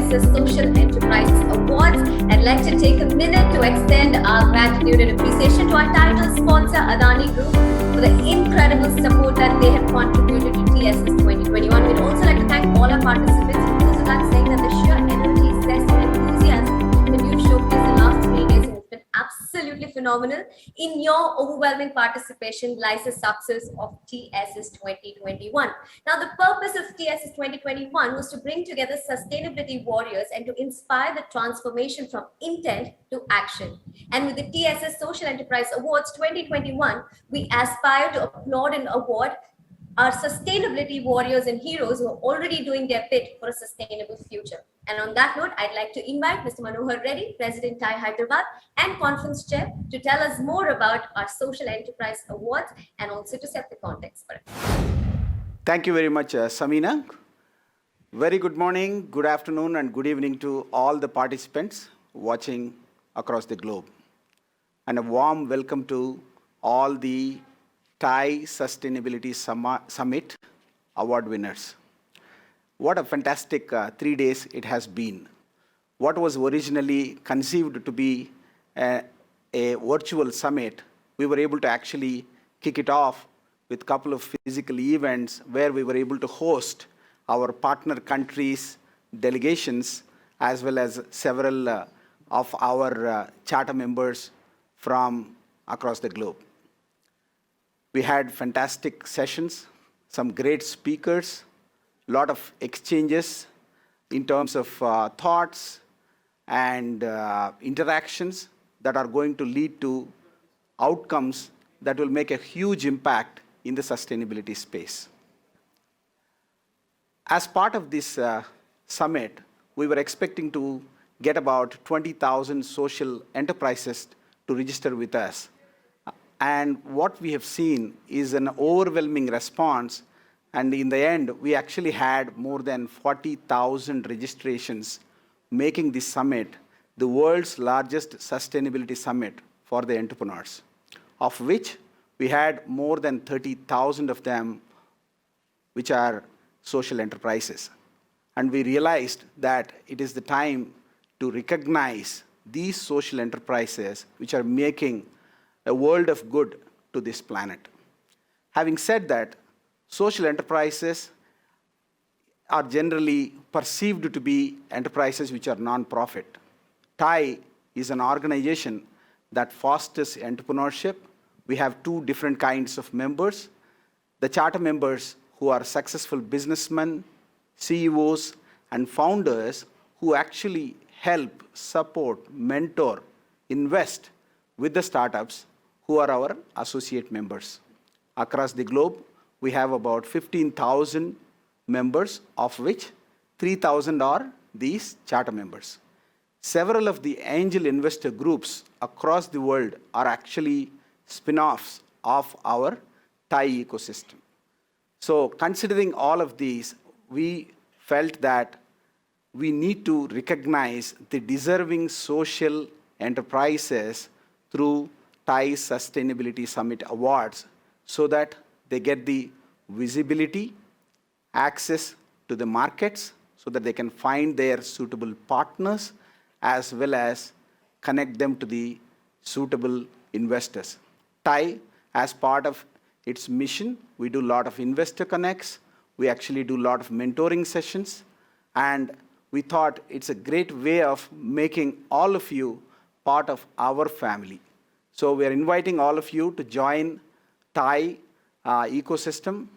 TSS Social Enterprise Awards. I'd like to take a minute to extend our gratitude and appreciation to our title sponsor, Adani Group, for the incredible support that they have contributed to TSS 2021. We'd also like to thank all our participants. It goes without saying that the sheer energy, zest, and enthusiasm that you've showcased the last 3 days has been absolutely phenomenal. In your overwhelming participation lies the success of TSS 2021. Now, the purpose of TSS 2021 was to bring together sustainability warriors and to inspire the transformation from intent to action. And with the TSS Social Enterprise Awards 2021, we aspire to applaud and award our sustainability warriors and heroes who are already doing their bit for a sustainable future. And on that note, I'd like to invite Mr. Manohar Reddy, President TiE Hyderabad and Conference Chair, to tell us more about our Social Enterprise Awards and also to set the context for it. Thank you very much, Samina. Very good morning, good afternoon, and good evening to all the participants watching across the globe. And a warm welcome to all the TiE Sustainability Summit award winners. What a fantastic 3 days it has been. What was originally conceived to be a virtual summit, we were able to actually kick it off with a couple of physical events where we were able to host our partner countries' delegations as well as several of our charter members from across the globe. We had fantastic sessions, some great speakers, a lot of exchanges in terms of thoughts and interactions that are going to lead to outcomes that will make a huge impact in the sustainability space. As part of this summit, we were expecting to get about 20,000 social enterprises to register with us. And what we have seen is an overwhelming response. And in the end, we actually had more than 40,000 registrations, making this summit the world's largest sustainability summit for the entrepreneurs, of which we had more than 30,000 of them, which are social enterprises. And we realized that it is the time to recognize these social enterprises which are making a world of good to this planet. Having said that, social enterprises are generally perceived to be enterprises which are non-profit. TiE is an organization that fosters entrepreneurship. We have two different kinds of members. The charter members who are successful businessmen, CEOs, and founders who actually help, support, mentor, invest with the startups who are our associate members. Across the globe, we have about 15,000 members, of which 3,000 are these charter members. Several of the angel investor groups across the world are actually spin-offs of our TiE ecosystem. So considering all of these, we felt that we need to recognize the deserving social enterprises through TiE Sustainability Summit Awards so that they get the visibility, access to the markets so that they can find their suitable partners as well as connect them to the suitable investors. TiE, as part of its mission, we do a lot of investor connects. We actually do a lot of mentoring sessions. And we thought it's a great way of making all of you part of our family. So we are inviting all of you to join TiE ecosystem.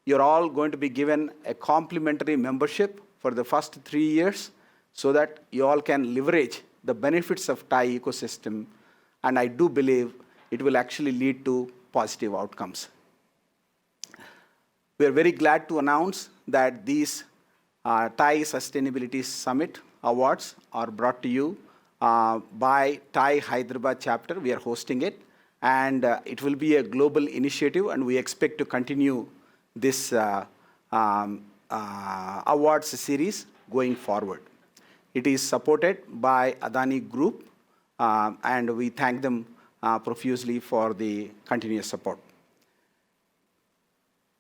You're all going to be given a complimentary membership for the first 3 years so that you all can leverage the benefits of TiE ecosystem. And I do believe it will actually lead to positive outcomes. We are very glad to announce that these TiE Sustainability Summit Awards are brought to you by TiE Hyderabad chapter. We are hosting it, and it will be a global initiative, and we expect to continue this awards series going forward. It is supported by Adani Group, and we thank them profusely for the continuous support.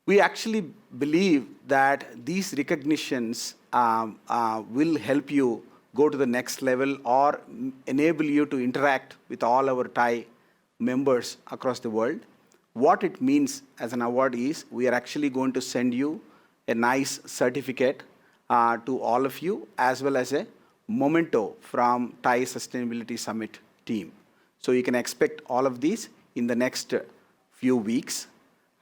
We actually believe that these recognitions will help you go to the next level or enable you to interact with all our TIE members across the world. What it means as an award is we are actually going to send you a nice certificate to all of you, as well as a memento from TIE Sustainability Summit team. So you can expect all of these in the next few weeks.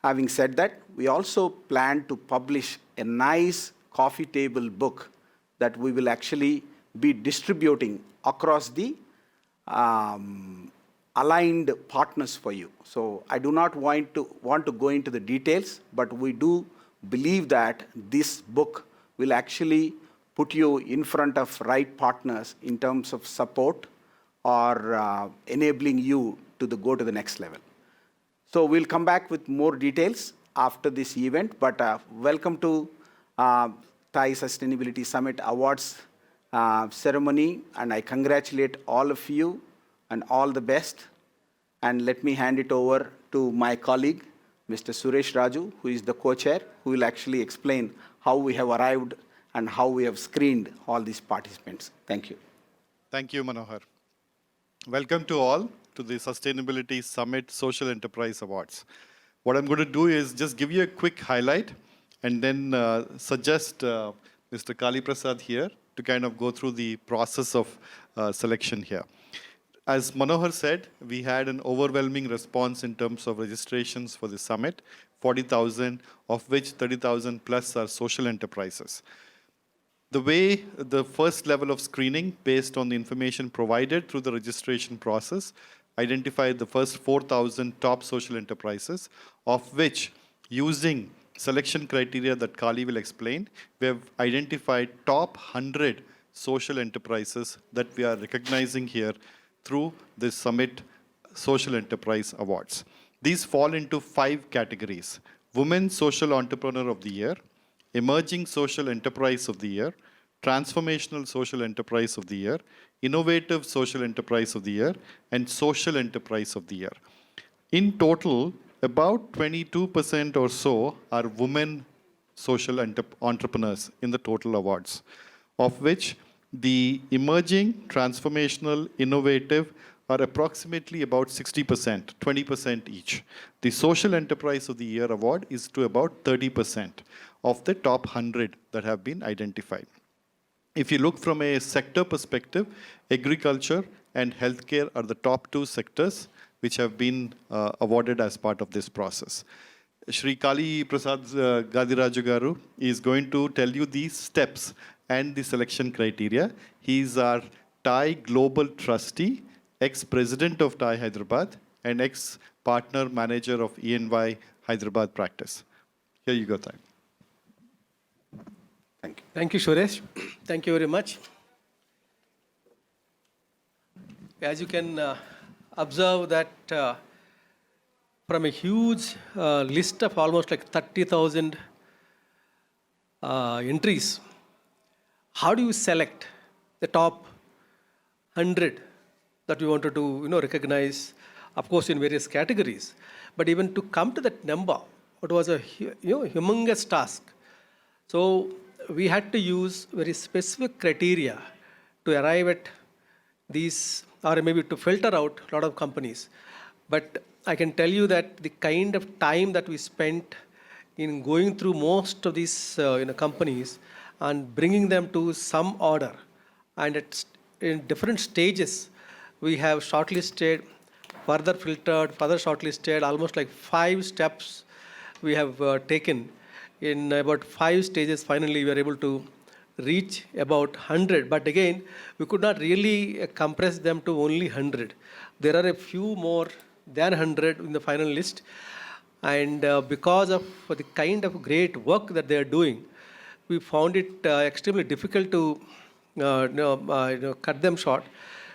Having said that, we also plan to publish a nice coffee table book that we will actually be distributing across the aligned partners for you. So I do not want to go into the details, but we do believe that this book will actually put you in front of right partners in terms of support or enabling you to go to the next level. So we'll come back with more details after this event, but welcome to TIE Sustainability Summit Awards ceremony, and I congratulate all of you and all the best. And let me hand it over to my colleague, Mr. Suresh Raju, who is the co-chair, who will actually explain how we have arrived and how we have screened all these participants. Thank you. Thank you, Manohar. Welcome to all to the Sustainability Summit Social Enterprise Awards. What I'm going to do is just give you a quick highlight and then suggest Mr. Kali Prasad here to kind of go through the process of selection here. As Manohar said, we had an overwhelming response in terms of registrations for the summit, 40,000, of which 30,000 plus are social enterprises. The way the first level of screening, based on the information provided through the registration process, identified the first 4,000 top social enterprises, of which, using selection criteria that Kali will explain, we have identified top 100 social enterprises that we are recognizing here through the Summit Social Enterprise Awards. These fall into 5 categories: Women Social Entrepreneur of the Year, Emerging Social Enterprise of the Year, Transformational Social Enterprise of the Year, Innovative Social Enterprise of the Year, and Social Enterprise of the Year. In total, about 22% or so are women social entrepreneurs in the total awards, of which the emerging, transformational, innovative are approximately about 60%, 20% each. The Social Enterprise of the Year award is to about 30% of the top 100 that have been identified. If you look from a sector perspective, agriculture and healthcare are the top 2 sectors which have been awarded as part of this process. Shri Kali Prasad Gadiraju Garu is going to tell you these steps and the selection criteria. He is our TIE Global Trustee, ex-president of TIE Hyderabad, and ex-partner manager of ENY Hyderabad practice. Here you go, TIE. Thank you. Thank you, Suresh. Thank you very much. As you can observe that from a huge list of almost like 30,000 entries, how do you select the top 100 that we wanted to recognize, of course, in various categories? But even to come to that number, it was a humongous task. So we had to use very specific criteria to arrive at these, or maybe to filter out a lot of companies. But I can tell you that the kind of time that we spent in going through most of these companies and bringing them to some order, and in different stages, we have shortlisted, further filtered, further shortlisted, almost like 5 steps we have taken. In about 5 stages, finally, we were able to reach about 100. But again, we could not really compress them to only 100. There are a few more than 100 in the final list. And because of the kind of great work that they are doing, we found it extremely difficult to cut them short.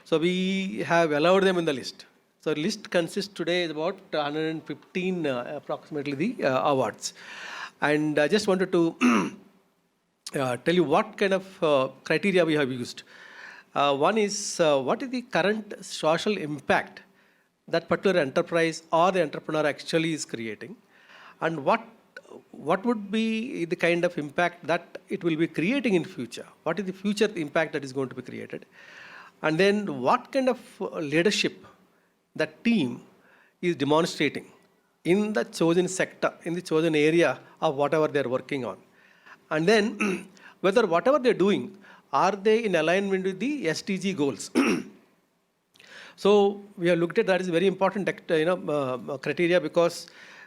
So we have allowed them in the list. So the list consists today about 115 approximately the awards. And I just wanted to tell you what kind of criteria we have used. One is what is the current social impact that particular enterprise or the entrepreneur actually is creating, and what what would be the kind of impact that it will be creating in future? What is the future impact that is going to be created? And then what kind of leadership that team is demonstrating in the chosen sector, in the chosen area of whatever they're working on. And then whether whatever they're doing, are they in alignment with the SDG goals? So we have looked at that is very important criteria, because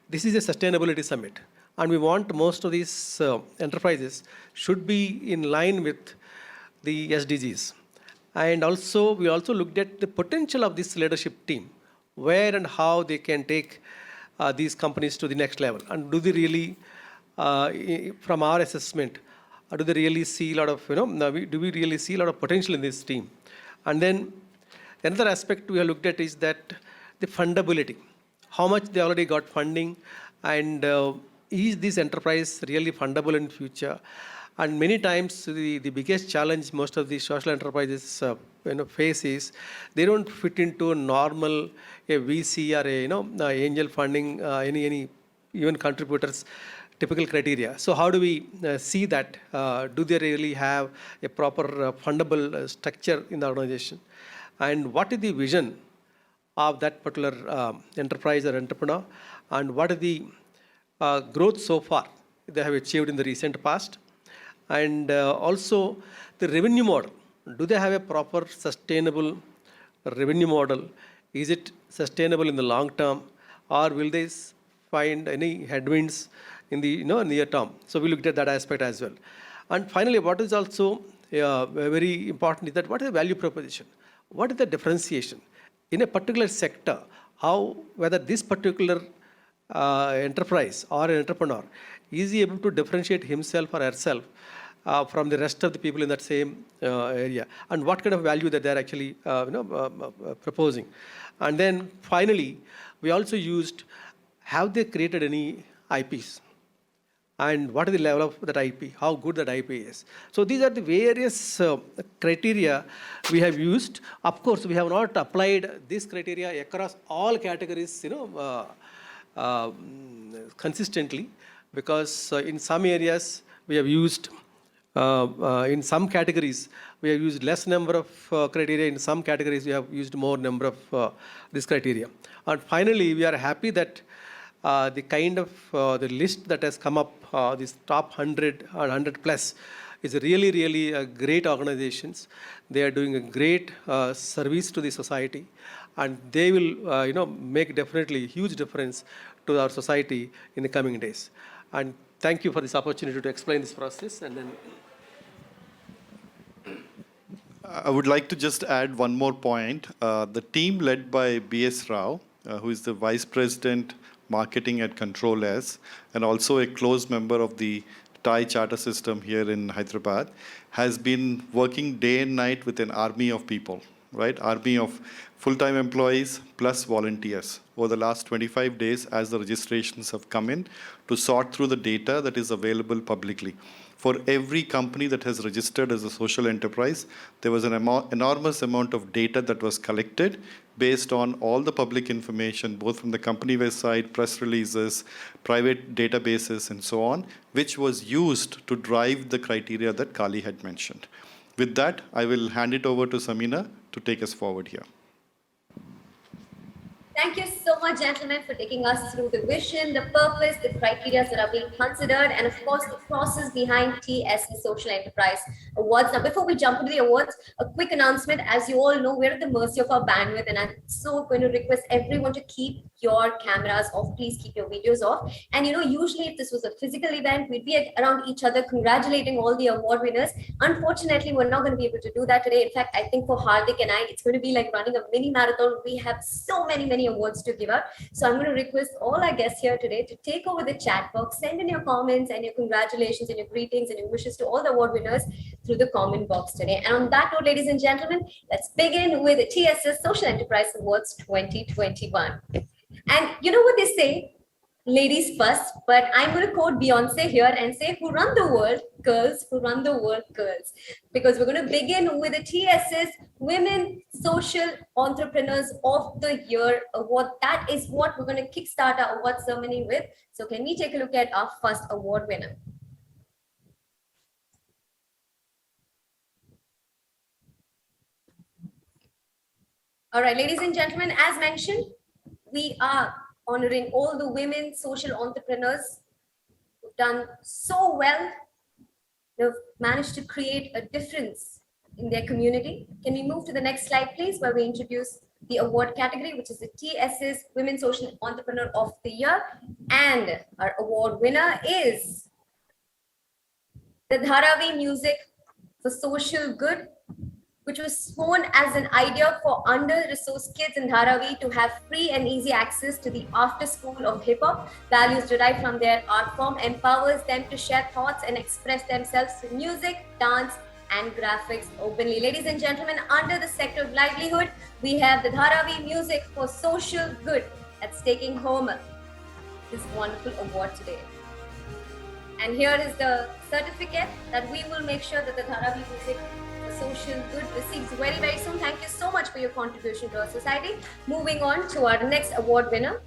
this is a sustainability summit. And we want most of these enterprises should be in line with the SDGs. And also, we also looked at the potential of this leadership team, where and how they can take these companies to the next level. And do they really, from our assessment, do they really see a lot of, do we really see a lot of potential in this team? And then another aspect we have looked at is that the fundability. How much they already got funding, and is this enterprise really fundable in future? And many times the biggest challenge most of the social enterprises face is they don't fit into a normal VC or angel funding, any even contributors typical criteria. So how do we see that? Do they really have a proper fundable structure in the organization? And what is the vision of that particular enterprise or entrepreneur? And what is the growth so far they have achieved in the recent past? And also the revenue model. Do they have a proper sustainable revenue model? Is it sustainable in the long term, or will they find any headwinds in the near term? So we looked at that aspect as well. And finally, what is also very important is that what is the value proposition? What is the differentiation in a particular sector? How, whether this particular enterprise or an entrepreneur is he able to differentiate himself or herself from the rest of the people in that same area, and what kind of value that they're actually proposing. And then finally, we also used, have they created any IPs? And what is the level of that IP? How good that IP is? So these are the various criteria we have used. Of course, we have not applied this criteria across all categories, consistently, because in some areas we have used, in some categories we have used less number of criteria. In some categories we have used more number of this criteria. And finally, we are happy that the kind of the list that has come up, this top 100 or 100 plus, is really great organizations. They are doing a great service to the society, and they will make definitely huge difference to our society in the coming days. And thank you for this opportunity to explain this process. And then I would like to just add one more point. The team led by B.S. Rao, who is the Vice President Marketing at Control S, and also a close member of the TIE charter system here in Hyderabad, has been working day and night with an army of people, right? Army of full-time employees plus volunteers over the last 25 days as the registrations have come in, to sort through the data that is available publicly. For every company that has registered as a social enterprise, there was an enormous amount of data that was collected based on all the public information, both from the company website, press releases, private databases, and so on, which was used to drive the criteria that Kali had mentioned. With that, I will hand it over to Samina to take us forward here. Thank you so much, gentlemen, for taking us through the vision, the purpose, the criteria that are being considered, and of course, the process behind TSS Social Enterprise Awards. Now, before we jump into the awards, a quick announcement. As you all know, we're at the mercy of our bandwidth, and I'm so going to request everyone to keep your cameras off. Please keep your videos off. And usually if this was a physical event, we'd be around each other congratulating all the award winners. Unfortunately, we're not going to be able to do that today. In fact, I think for Hardik and I, it's going to be like running a mini marathon. We have so many awards to give out. So I'm going to request all our guests here today to take over the chat box, send in your comments and your congratulations and your greetings and your wishes to all the award winners through the comment box today. And on that note, ladies and gentlemen, let's begin with the TSS Social Enterprise Awards 2021. And you know what they say? Ladies first, but I'm going to quote Beyonce here and say, who run the world? Girls. Who run the world? Girls. Because we're going to begin with the TSS Women Social Entrepreneurs of the Year award. That is what we're going to kickstart our award ceremony with. So can we take a look at our first award winner? All right, ladies and gentlemen, as mentioned, we are honoring all the women social entrepreneurs who've done so well. They've managed to create a difference in their community. Can we move to the next slide, please, where we introduce the award category, which is the TSS Women Social Entrepreneur of the Year. And our award winner is the Dharavi Music for Social Good, which was born as an idea for under-resourced kids in Dharavi to have free and easy access to the after-school of hip-hop. Values derived from their art form empowers them to share thoughts and express themselves through music, dance, and graphics openly. Ladies and gentlemen, under the sector of livelihood, we have the Dharavi Music for Social Good that's taking home this wonderful award today. And here is the certificate that we will make sure that the Dharavi Music Social Good receives very, very soon. Thank you so much for your contribution to our society. Moving on to our next award winner.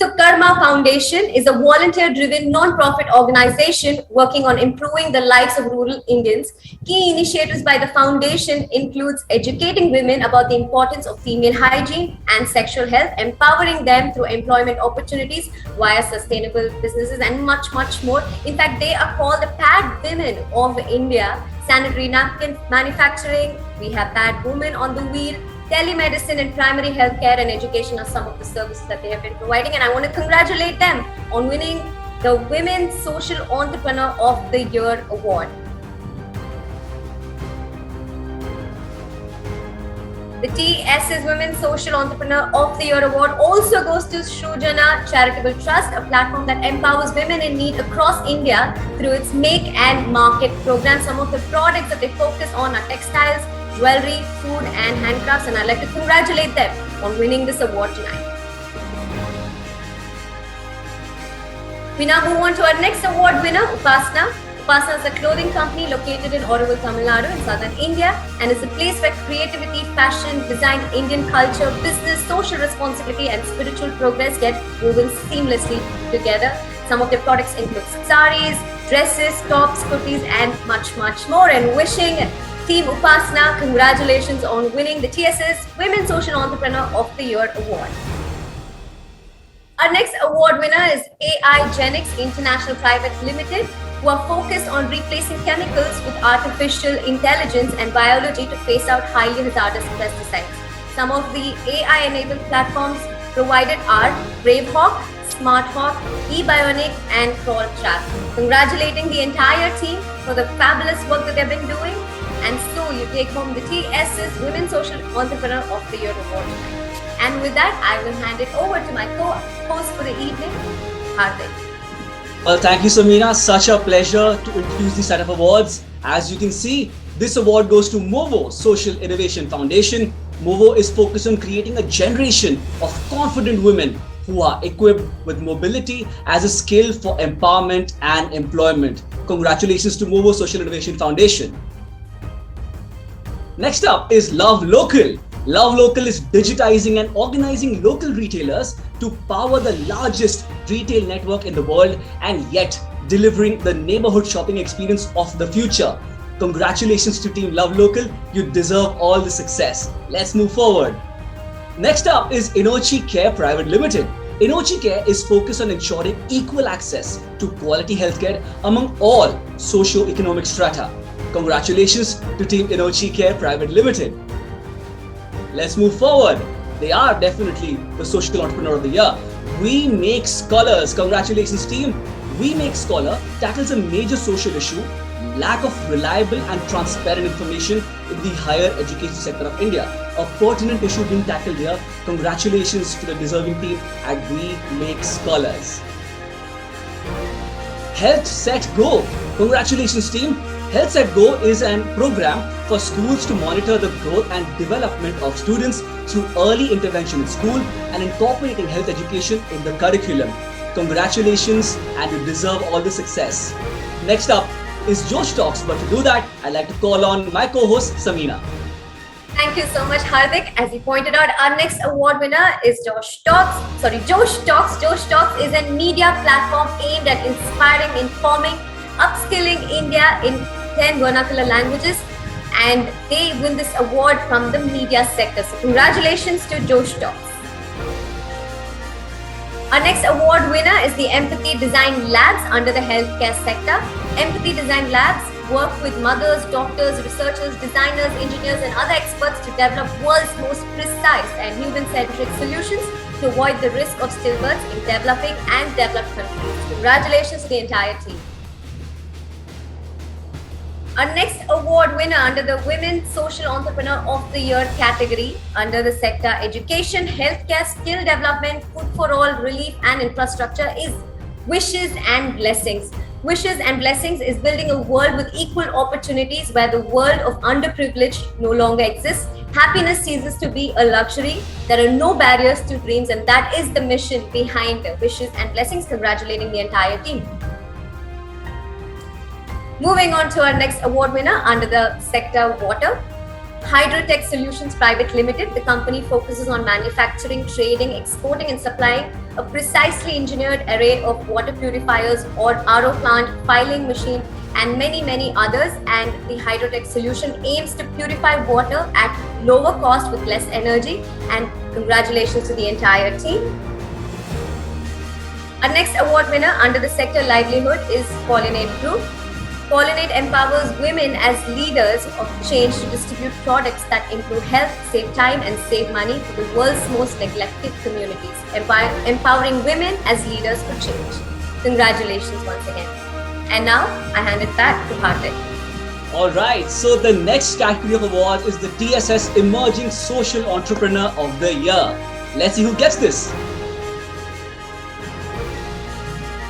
So Karma Foundation is a volunteer-driven non-profit organization working on improving the lives of rural Indians. Key initiatives by the foundation includes educating women about the importance of female hygiene and sexual health, empowering them through employment opportunities via sustainable businesses, and much, much more. In fact, they are called the Pad Women of India. Sanitary napkin manufacturing, we have Pad Women on the wheel. Telemedicine and primary healthcare and education are some of the services that they have been providing, and I want to congratulate them on winning the Women Social Entrepreneur of the Year award. The TSS Women Social Entrepreneur of the Year award also goes to Shrujana Charitable Trust, a platform that empowers women in need across India through its Make and Market program. Some of the products that they focus on are textiles, jewelry, food, and handcrafts, and I'd like to congratulate them on winning this award tonight. We now move on to our next award winner, Upasana. Upasana is a clothing company located in Oraval, Tamil Nadu in southern India, and is a place where creativity, fashion, design, Indian culture, business, social responsibility, and spiritual progress get woven seamlessly together. Some of their products include saris, dresses, tops, kurtis, and much, much more. And wishing Team Upasana congratulations on winning the TSS Women Social Entrepreneur of the Year award. Our next award winner is AI Genics International Private Limited, who are focused on replacing chemicals with artificial intelligence and biology to phase out highly hazardous pesticides. Some of the AI-enabled platforms provided are BraveHawk, SmartHawk, eBionic, and CrawlTrap. Congratulating the entire team for the fabulous work that they've been doing. And so you take home the TSS Women Social Entrepreneur of the Year award tonight. And with that, I will hand it over to my co-host for the evening, Hardik. Well, thank you, Samina. Such a pleasure to introduce this set of awards. As you can see, this award goes to Movo Social Innovation Foundation. Movo is focused on creating a generation of confident women who are equipped with mobility as a skill for empowerment and employment. Congratulations to Movo Social Innovation Foundation. Next up is Love Local. Love Local is digitizing and organizing local retailers to power the largest retail network in the world and yet delivering the neighborhood shopping experience of the future. Congratulations to Team Love Local. You deserve all the success. Let's move forward. Next up is Inochi Care Private Limited. Inochi Care is focused on ensuring equal access to quality healthcare among all socio-economic strata. Congratulations to Team Inochi Care Private Limited. Let's move forward. They are definitely the Social Entrepreneur of the Year. We Make Scholars. Congratulations, team. We Make Scholar tackles a major social issue, lack of reliable and transparent information in the higher education sector of India. A pertinent issue being tackled here. Congratulations to the deserving team at We Make Scholars. Health Set Go. Congratulations, team. Health Set Go is a program for schools to monitor the growth and development of students through early intervention in school and incorporating health education in the curriculum. Congratulations, and you deserve all the success. Next up is Josh Talks, but to do that, I'd like to call on my co-host Samina. Thank you so much, Hardik. As you pointed out, our next award winner is Josh Talks. Josh Talks. Josh Talks is a media platform aimed at inspiring, informing, upskilling India in 10 vernacular languages. And they win this award from the media sector. So congratulations to Josh Talks. Our next award winner is the Empathy Design Labs under the healthcare sector. Empathy Design Labs work with mothers, doctors, researchers, designers, engineers, and other experts to develop world's most precise and human-centric solutions to avoid the risk of stillbirths in developing and developed countries. Congratulations to the entire team. Our next award winner under the Women Social Entrepreneur of the Year category under the sector Education, Healthcare, Skill Development, Food for All, Relief and Infrastructure is Wishes and Blessings. Wishes and Blessings is building a world with equal opportunities where the world of underprivileged no longer exists. Happiness ceases to be a luxury. There are no barriers to dreams, and that is the mission behind the Wishes and Blessings. Congratulating the entire team. Moving on to our next award winner under the sector Water. Hydrotech Solutions Private Limited, the company focuses on manufacturing, trading, exporting and supplying a precisely engineered array of water purifiers or RO plant, filing machine and many others. And the Hydrotech solution aims to purify water at lower cost with less energy. And congratulations to the entire team. Our next award winner under the sector Livelihood is Pollinate Group. Pollinate empowers women as leaders of change to distribute products that improve health, save time and save money for the world's most neglected communities, empowering women as leaders for change. Congratulations once again. And now I hand it back to Hardik. Alright, so the next category of award is the TSS Emerging Social Entrepreneur of the Year. Let's see who gets this.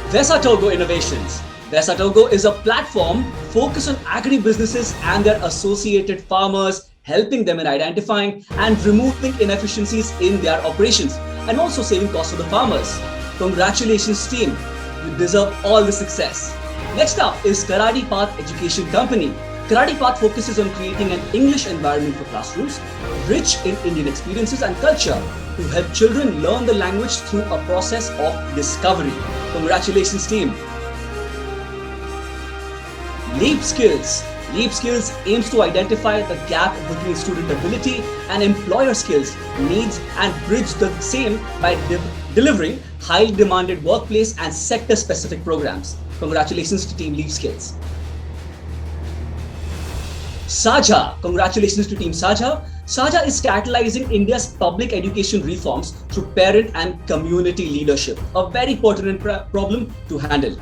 Vesatogo Innovations. Vesatogo is a platform focused on agri-businesses and their associated farmers, helping them in identifying and removing inefficiencies in their operations and also saving costs for the farmers. Congratulations team, you deserve all the success. Next up is Karate Path Education Company. Karate Path focuses on creating an English environment for classrooms, rich in Indian experiences and culture, to help children learn the language through a process of discovery. Congratulations team. Leap Skills. Leap Skills aims to identify the gap between student ability and employer skills needs and bridge the same by delivering highly demanded workplace and sector-specific programs. Congratulations to Team Leap Skills. Saja. Congratulations to Team Saja. Saja is catalyzing India's public education reforms through parent and community leadership, a very pertinent problem to handle.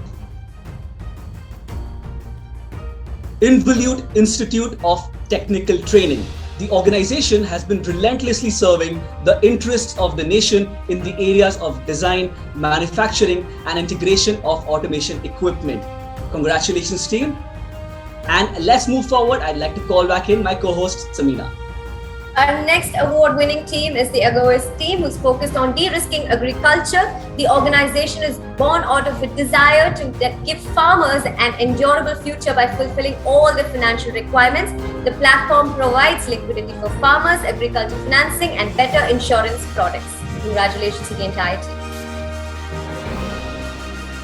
Involute Institute of Technical Training. The organization has been relentlessly serving the interests of the nation in the areas of design, manufacturing, and integration of automation equipment. Congratulations, team. And let's move forward. I'd like to call back in my co-host, Samina. Our next award-winning team is the Agoist team, who's focused on de-risking agriculture. The organization is born out of a desire to give farmers an endurable future by fulfilling all the financial requirements. The platform provides liquidity for farmers, agriculture financing, and better insurance products. Congratulations to the entire team.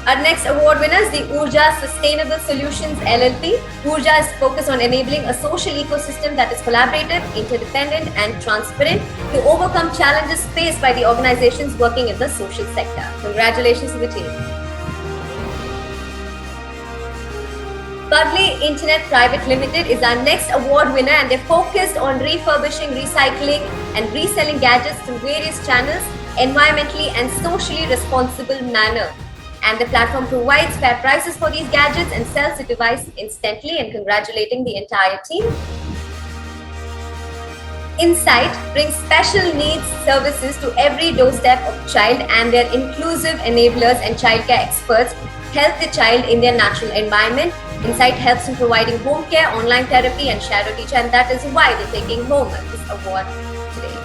Our next award winner is the Urja Sustainable Solutions LLP. Urja is focused on enabling a social ecosystem that is collaborative, interdependent, and transparent to overcome challenges faced by the organizations working in the social sector. Congratulations to the team. Budley Internet Private Limited is our next award winner, and they're focused on refurbishing, recycling, and reselling gadgets through various channels, environmentally and socially responsible manner. And the platform provides fair prices for these gadgets and sells the device instantly, and congratulating the entire team. Insight brings special needs services to every doorstep of child, and their inclusive enablers and childcare experts help the child in their natural environment. Insight helps in providing home care, online therapy, and shadow teacher, and that is why they're taking home this award today.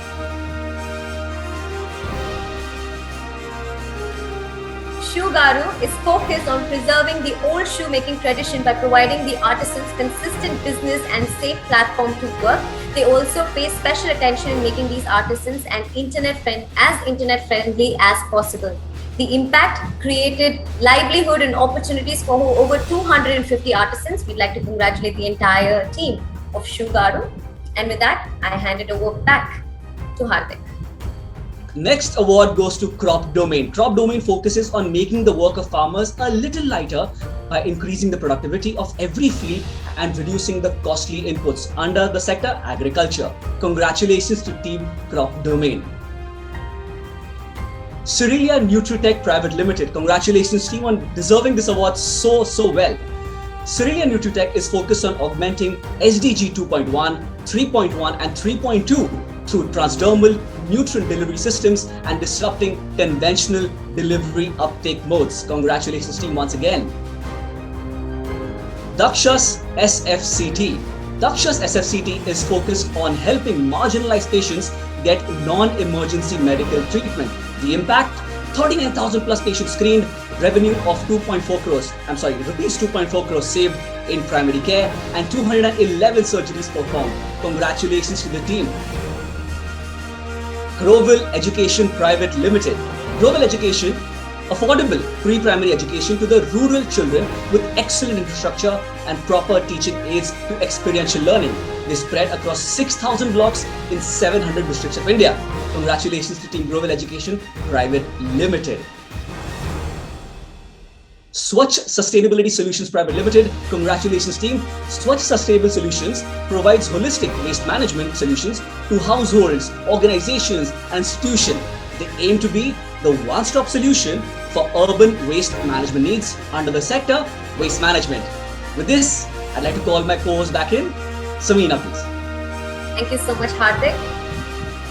Shoegaru is focused on preserving the old shoemaking tradition by providing the artisans consistent business and safe platform to work. They also pay special attention in making these artisans as internet friendly as possible. The impact created livelihood and opportunities for over 250 artisans. We'd like to congratulate the entire team of Shoegaru. And with that, I hand it over back to Hardik. Next award goes to Crop Domain. Crop Domain focuses on making the work of farmers a little lighter by increasing the productivity of every field and reducing the costly inputs under the sector agriculture. Congratulations to Team Crop Domain. Cerealia Nutritech Private Limited. Congratulations team on deserving this award so well. Cerealia Nutritech is focused on augmenting SDG 2.1, 3.1 and 3.2 through transdermal nutrient delivery systems and disrupting conventional delivery uptake modes. Congratulations team once again. Dakshas SFCT. Dakshas SFCT is focused on helping marginalized patients get non-emergency medical treatment. The impact, 39,000 plus patients screened, revenue of rupees 2.4 crores saved in primary care and 211 surgeries performed. Congratulations to the team. Groville Education Private Limited. Groville Education, affordable pre-primary education to the rural children with excellent infrastructure and proper teaching aids to experiential learning. They spread across 6,000 blocks in 700 districts of India. Congratulations to Team Groville Education Private Limited. Swachh Sustainability Solutions Private Limited. Congratulations team. Swachh Sustainable Solutions provides holistic waste management solutions to households, organizations and institutions. They aim to be the one-stop solution for urban waste management needs under the sector waste management. With this, I'd like to call my co-host back in. Samina, please. Thank you so much, Hardik.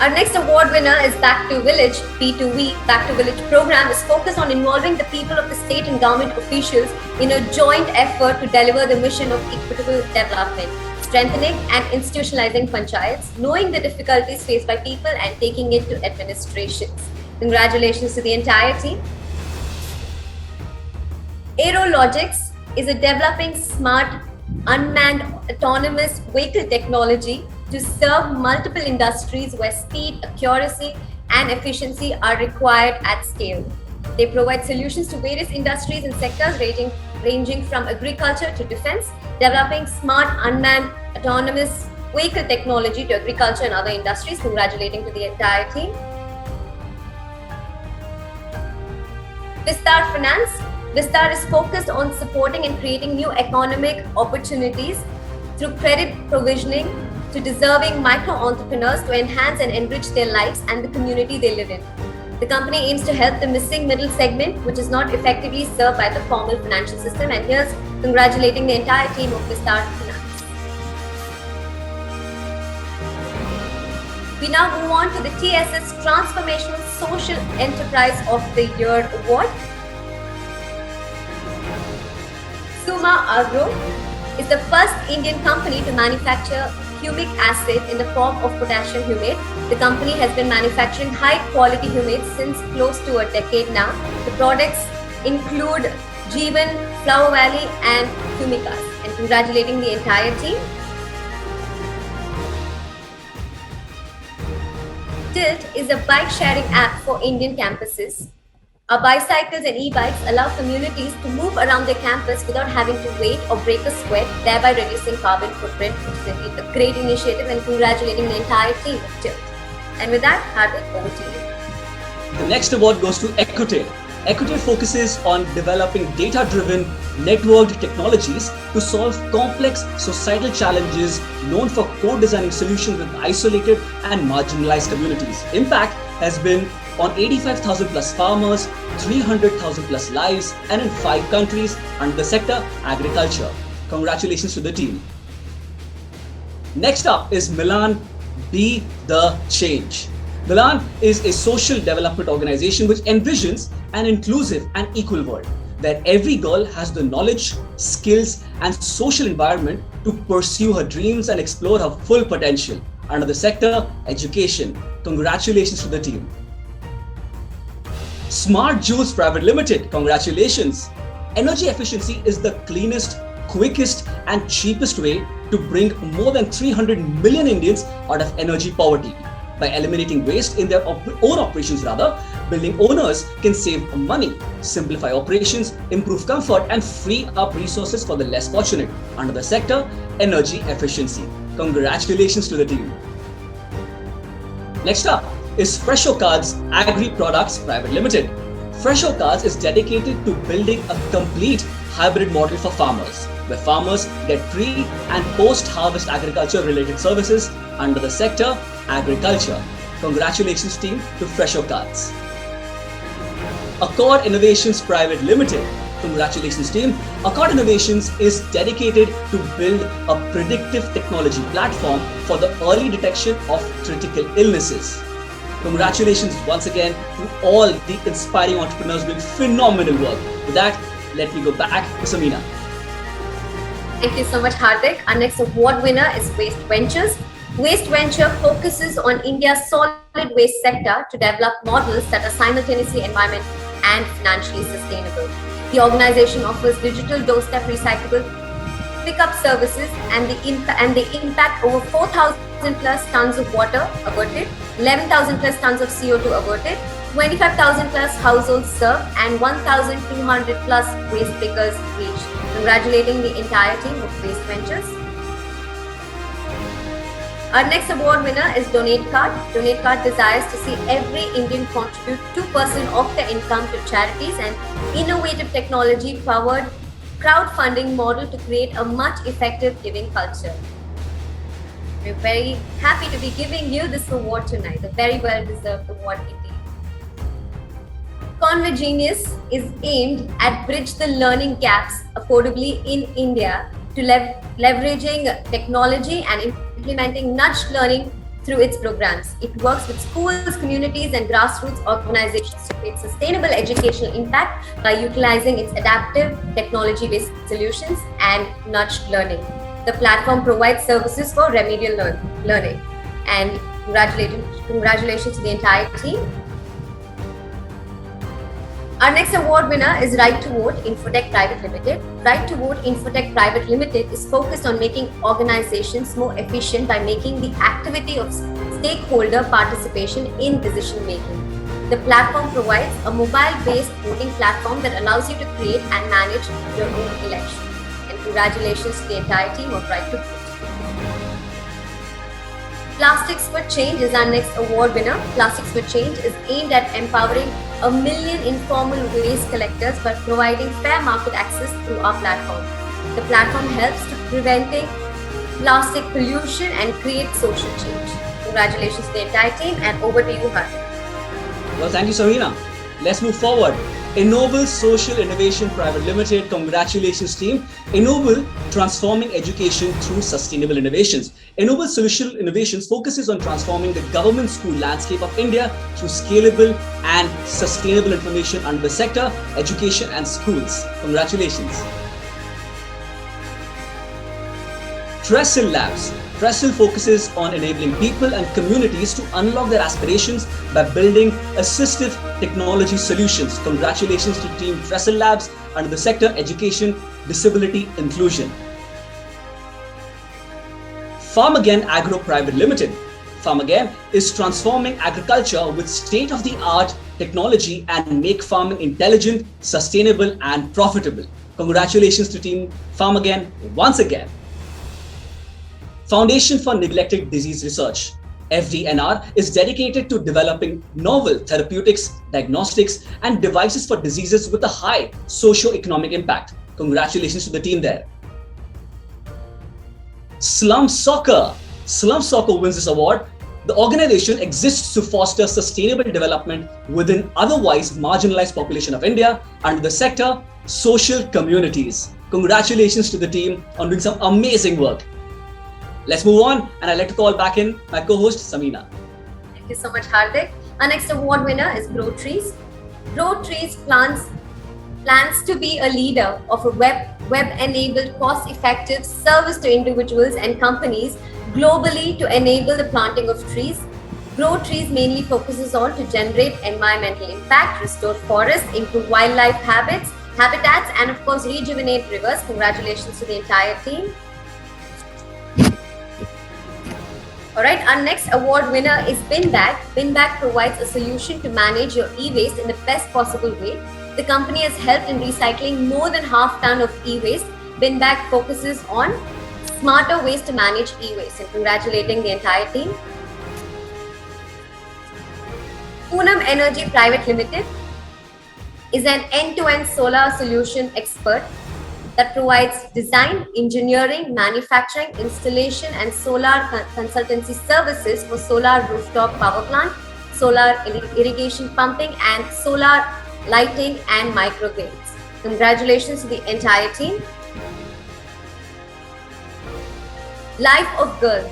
Our next award winner is Back to Village. P2V Back to Village program is focused on involving the people of the state and government officials in a joint effort to deliver the mission of equitable development, strengthening and institutionalizing panchayats, knowing the difficulties faced by people and taking it to administrations. Congratulations to the entire team. Aerologics is a developing smart, unmanned, autonomous vehicle technology to serve multiple industries where speed, accuracy, and efficiency are required at scale. They provide solutions to various industries and sectors ranging from agriculture to defense, developing smart, unmanned, autonomous vehicle technology to agriculture and other industries. Congratulating to the entire team. Vistar Finance. Vistar is focused on supporting and creating new economic opportunities through credit provisioning to deserving micro-entrepreneurs to enhance and enrich their lives and the community they live in. The company aims to help the missing middle segment, which is not effectively served by the formal financial system. And here's congratulating the entire team of Vistar Finance. We now move on to the TSS Transformational Social Enterprise of the Year Award. Suma Agro is the first Indian company to manufacture humic acid in the form of potassium humate. The company has been manufacturing high-quality humates since close to a decade now. The products include Jeevan, Flower Valley and Humicas. And congratulating the entire team. Tilt is a bike-sharing app for Indian campuses. Our bicycles and e-bikes allow communities to move around their campus without having to wait or break a sweat, thereby reducing carbon footprint, which is indeed a great initiative, and congratulating the entire team of Tilt. And with that, Hardik, over to you. The next award goes to Equator. Equator focuses on developing data-driven, networked technologies to solve complex societal challenges known for co-designing solutions with isolated and marginalized communities. Impact has been on 85,000 plus farmers, 300,000 plus lives, and in 5 countries under the sector agriculture. Congratulations to the team. Next up is Milan Be the Change. Milan is a social development organization which envisions an inclusive and equal world where every girl has the knowledge, skills, and social environment to pursue her dreams and explore her full potential. Under the sector education. Congratulations to the team. Smart Joules Private Limited, congratulations. Energy efficiency is the cleanest, quickest and cheapest way to bring more than 300 million Indians out of energy poverty. By eliminating waste in their own operations building owners can save money, simplify operations, improve comfort and free up resources for the less fortunate. Under the sector, energy efficiency. Congratulations to the team. Next up is Fresho Cards Agri Products Private Limited. Fresho Cards is dedicated to building a complete hybrid model for farmers, where farmers get pre- and post-harvest agriculture-related services under the sector agriculture. Congratulations team to Fresho Cards. Accord Innovations Private Limited. Congratulations team. Accord Innovations is dedicated to build a predictive technology platform for the early detection of critical illnesses. Congratulations once again to all the inspiring entrepreneurs doing phenomenal work. With that, let me go back to Samina. Thank you so much, Hardik. Our next award winner is Waste Ventures. Waste Venture focuses on India's solid waste sector to develop models that are simultaneously environmental and financially sustainable. The organization offers digital doorstep recyclable pickup services and the impact over 4,000 plus tons of water averted, 11,000 plus tons of CO2 averted, 25,000 plus households served and 1,200 plus waste pickers reached. Congratulating the entire team of Waste Ventures. Our next award winner is Donate Card. Donate Card desires to see every Indian contribute 2% of their income to charities and innovative technology-powered crowdfunding model to create a much effective giving culture. We're very happy to be giving you this award tonight, a very well-deserved award indeed. Convergenius is aimed at bridge the learning gaps affordably in India to leveraging technology and implementing nudged learning through its programs. It works with schools, communities and grassroots organizations to create sustainable educational impact by utilizing its adaptive technology-based solutions and nudged learning. The platform provides services for remedial learning. And congratulations to the entire team. Our next award winner is Right to Vote Infotech Private Limited. Right to Vote Infotech Private Limited is focused on making organizations more efficient by making the activity of stakeholder participation in decision making. The platform provides a mobile-based voting platform that allows you to create and manage your own election. And congratulations to the entire team of Right to Vote. Plastics for Change is our next award winner. Plastics for Change is aimed at empowering 1 million informal waste collectors by providing fair market access through our platform. The platform helps to preventing plastic pollution and create social change. Congratulations to the entire team and over to you, Hardik. Well, thank you, Samina. Let's move forward. Ennoble Social Innovation Private Limited, congratulations team. Ennoble, transforming education through sustainable innovations. Ennoble Social Innovations focuses on transforming the government school landscape of India through scalable and sustainable information under the sector, education and schools. Congratulations. Trestle Labs. Trestle focuses on enabling people and communities to unlock their aspirations by building assistive technology solutions. Congratulations to Team Trestle Labs under the sector Education, Disability, Inclusion. Farmagain Agro Private Limited. Farmagain is transforming agriculture with state-of-the-art technology and make farming intelligent, sustainable and profitable. Congratulations to Team Farmagain once again. Foundation for Neglected Disease Research, FDNR, is dedicated to developing novel therapeutics, diagnostics, and devices for diseases with a high socio-economic impact. Congratulations to the team there. Slum Soccer. Slum Soccer wins this award. The organization exists to foster sustainable development within otherwise marginalized population of India under the sector social communities. Congratulations to the team on doing some amazing work. Let's move on, and I'd like to call back in my co-host, Samina. Thank you so much, Hardik. Our next award winner is Grow Trees. Grow Trees plans to be a leader of a web-enabled, cost-effective service to individuals and companies globally to enable the planting of trees. Grow Trees mainly focuses on to generate environmental impact, restore forests, improve wildlife habitats, and of course rejuvenate rivers. Congratulations to the entire team. Alright, our next award winner is BinBag. BinBag provides a solution to manage your e-waste in the best possible way. The company has helped in recycling more than half ton of e-waste. BinBag focuses on smarter ways to manage e-waste, and congratulating the entire team. Poonam Energy Private Limited is an end-to-end solar solution expert that provides design, engineering, manufacturing, installation, and solar consultancy services for solar rooftop power plant, solar irrigation pumping, and solar lighting and microgrids. Congratulations to the entire team. Life of Girl.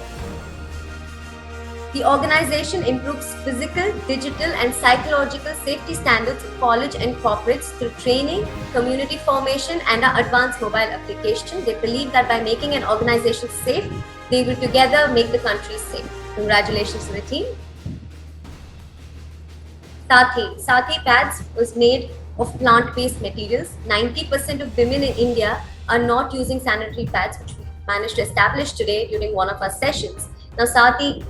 The organization improves physical, digital, and psychological safety standards in college and corporates through training, community formation, and our advanced mobile application. They believe that by making an organization safe, they will together make the country safe. Congratulations to the team. Sathi. Sathi pads was made of plant-based materials. 90% of women in India are not using sanitary pads, which we managed to establish today during one of our sessions. Now, Sathi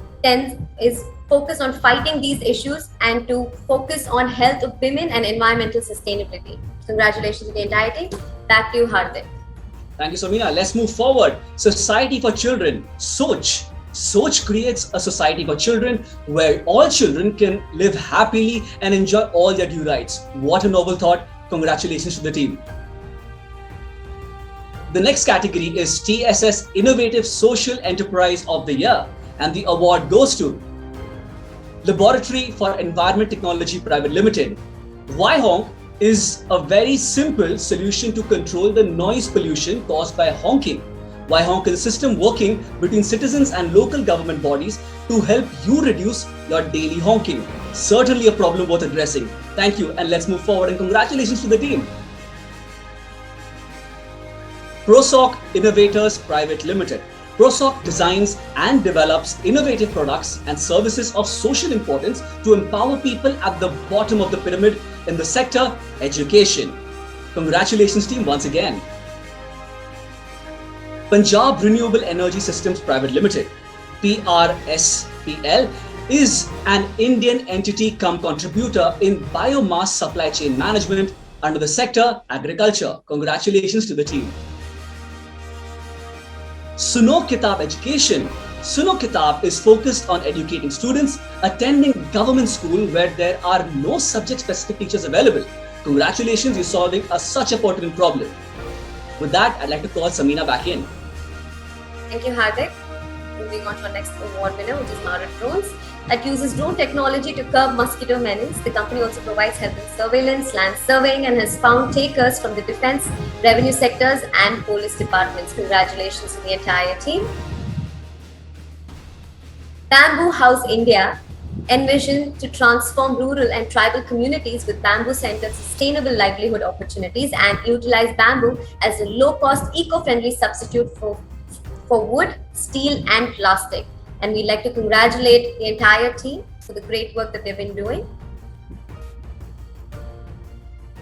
is focused on fighting these issues and to focus on health of women and environmental sustainability. Congratulations to the entire team. Back to you, Hardik. Thank you, Samina. Let's move forward. Society for Children, SOCH. SOCH creates a society for children where all children can live happily and enjoy all their due rights. What a noble thought. Congratulations to the team. The next category is TSS Innovative Social Enterprise of the Year, and the award goes to Laboratory for Environment Technology Private Limited. Y-Honk is a very simple solution to control the noise pollution caused by honking. Y-Honk is a system working between citizens and local government bodies to help you reduce your daily honking. Certainly a problem worth addressing. Thank you, and let's move forward, and congratulations to the team. ProSoc Innovators Private Limited. ProSoc designs and develops innovative products and services of social importance to empower people at the bottom of the pyramid in the sector education. Congratulations team once again. Punjab Renewable Energy Systems Private Limited, PRSPL, is an Indian entity cum contributor in biomass supply chain management under the sector agriculture. Congratulations to the team. Suno Kitab Education. Suno Kitab is focused on educating students attending government school where there are no subject-specific teachers available. Congratulations, you're solving such a pertinent problem. With that, I'd like to call Samina back in. Thank you, Hardik. Moving on to our next award winner, which is Mara Drones, that uses drone technology to curb mosquito menace. The company also provides health and surveillance, land surveying, and has found takers from the defense, revenue sectors, and police departments. Congratulations to the entire team. Bamboo House India envisioned to transform rural and tribal communities with bamboo-centered sustainable livelihood opportunities and utilize bamboo as a low-cost, eco-friendly substitute for wood, steel, and plastic. And we'd like to congratulate the entire team for the great work that they've been doing.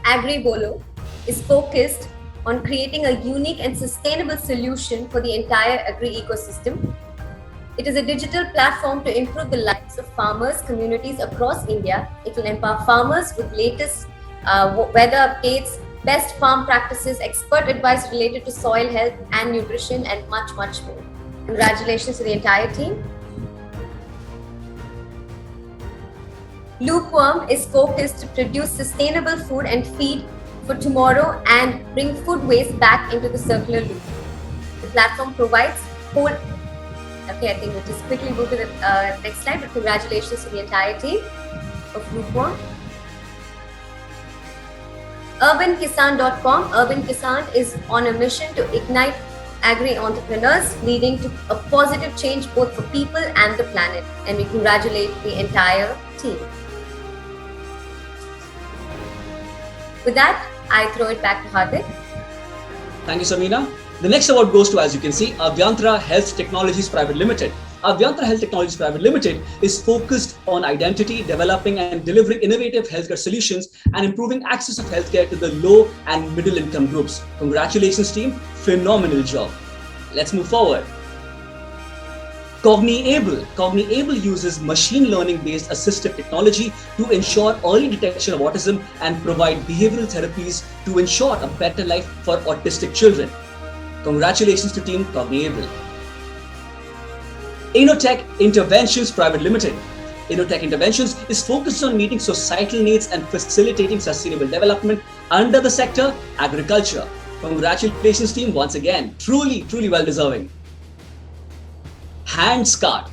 AgriBolo is focused on creating a unique and sustainable solution for the entire agri ecosystem. It is a digital platform to improve the lives of farmers, communities across India. It will empower farmers with latest weather updates, best farm practices, expert advice related to soil health and nutrition, and much, much more. Congratulations to the entire team. Lukewarm is focused to produce sustainable food and feed for tomorrow and bring food waste back into the circular loop. The platform provides whole... Okay, I think we'll just quickly move to the next slide, but congratulations to the entire team of Lukewarm. UrbanKisan.com. Urban Kisan is on a mission to ignite agri-entrepreneurs, leading to a positive change both for people and the planet. And we congratulate the entire team. With that, I throw it back to Hardik. Thank you, Samina. The next award goes to, as you can see, Abhyantra Health Technologies Private Limited. Avyantara Health Technologies Private Limited is focused on identity, developing and delivering innovative healthcare solutions and improving access of healthcare to the low and middle income groups. Congratulations team, phenomenal job. Let's move forward. Cogniable uses machine learning based assistive technology to ensure early detection of autism and provide behavioral therapies to ensure a better life for autistic children. Congratulations to team Cogniable. Innotech Interventions Private Limited. Innotech Interventions is focused on meeting societal needs and facilitating sustainable development under the sector agriculture. Congratulations team once again. Truly well deserving. Handscart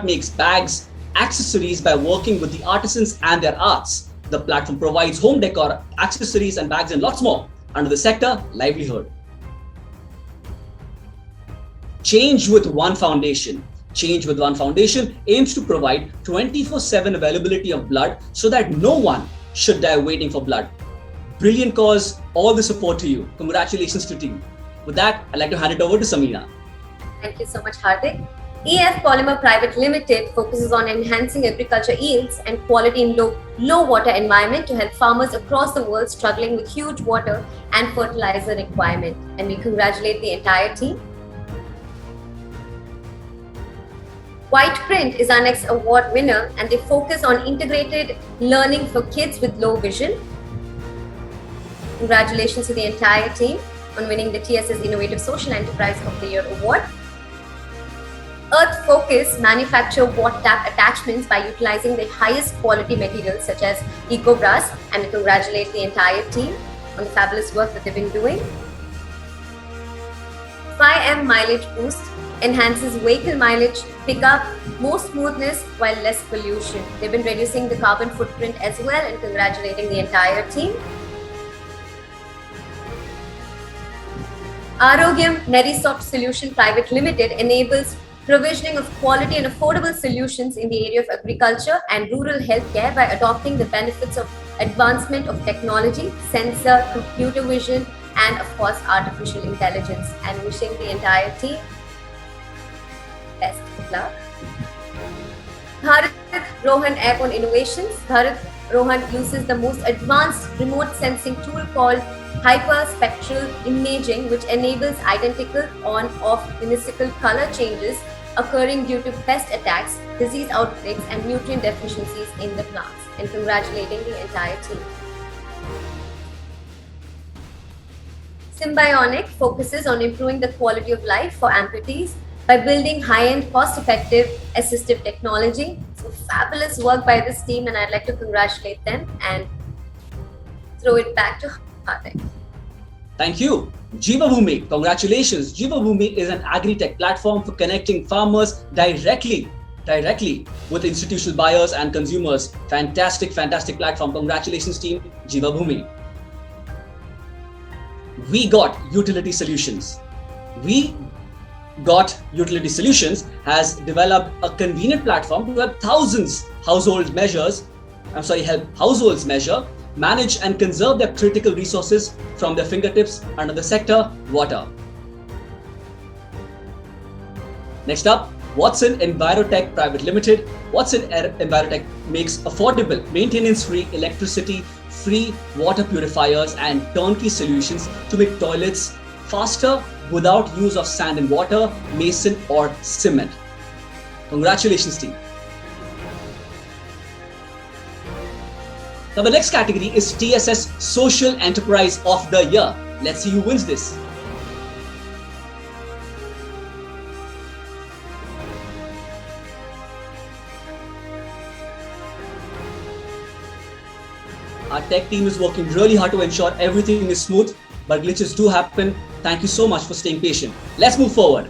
makes bags, accessories by working with the artisans and their arts. The platform provides home decor, accessories and bags and lots more under the sector livelihood. Change with One Foundation. Change with One Foundation aims to provide 24/7 availability of blood so that no one should die waiting for blood. Brilliant cause, all the support to you. Congratulations to team. With that, I'd like to hand it over to Samina. Thank you so much, Hardik. EF Polymer Private Limited focuses on enhancing agriculture yields and quality in low water environment to help farmers across the world struggling with huge water and fertilizer requirement. And we congratulate the entire team. White Print is our next award winner, and they focus on integrated learning for kids with low vision. Congratulations to the entire team on winning the TSS Innovative Social Enterprise of the Year award. Earth Focus manufacture water tap attachments by utilizing the highest quality materials such as EcoBrass, and we congratulate the entire team on the fabulous work that they've been doing. 5M Mileage Boost enhances vehicle mileage, pickup, more smoothness while less pollution. They've been reducing the carbon footprint as well, and congratulating the entire team. Arogyam Nerisoft Solution Private Limited enables provisioning of quality and affordable solutions in the area of agriculture and rural healthcare by adopting the benefits of advancement of technology, sensor, computer vision, and of course artificial intelligence. And wishing the entire team best of luck. Bharat Rohan Airborne Innovations. Bharat Rohan uses the most advanced remote sensing tool called hyperspectral imaging, which enables identical on-off minuscule color changes occurring due to pest attacks, disease outbreaks, and nutrient deficiencies in the plants. And congratulating the entire team. Symbionic focuses on improving the quality of life for amputees by building high-end, cost-effective assistive technology. So fabulous work by this team, and I'd like to congratulate them and throw it back to Hardik. Thank you. Jiva Bhoomi, congratulations. Jiva Bhoomi is an agri-tech platform for connecting farmers directly with institutional buyers and consumers. Fantastic platform. Congratulations team Jiva Bhoomi. We Got Utility Solutions. We Got Utility Solutions has developed a convenient platform to help households measure, manage and conserve their critical resources from their fingertips under the sector water. Next up, Watson Envirotech Private Limited. Watson Envirotech makes affordable, maintenance-free electricity, free water purifiers and turnkey solutions to make toilets faster without use of sand and water, mason or cement. Congratulations team. Now the next category is TSS Social Enterprise of the Year. Let's see who wins this. Our tech team is working really hard to ensure everything is smooth, but glitches do happen. Thank you so much for staying patient. Let's move forward.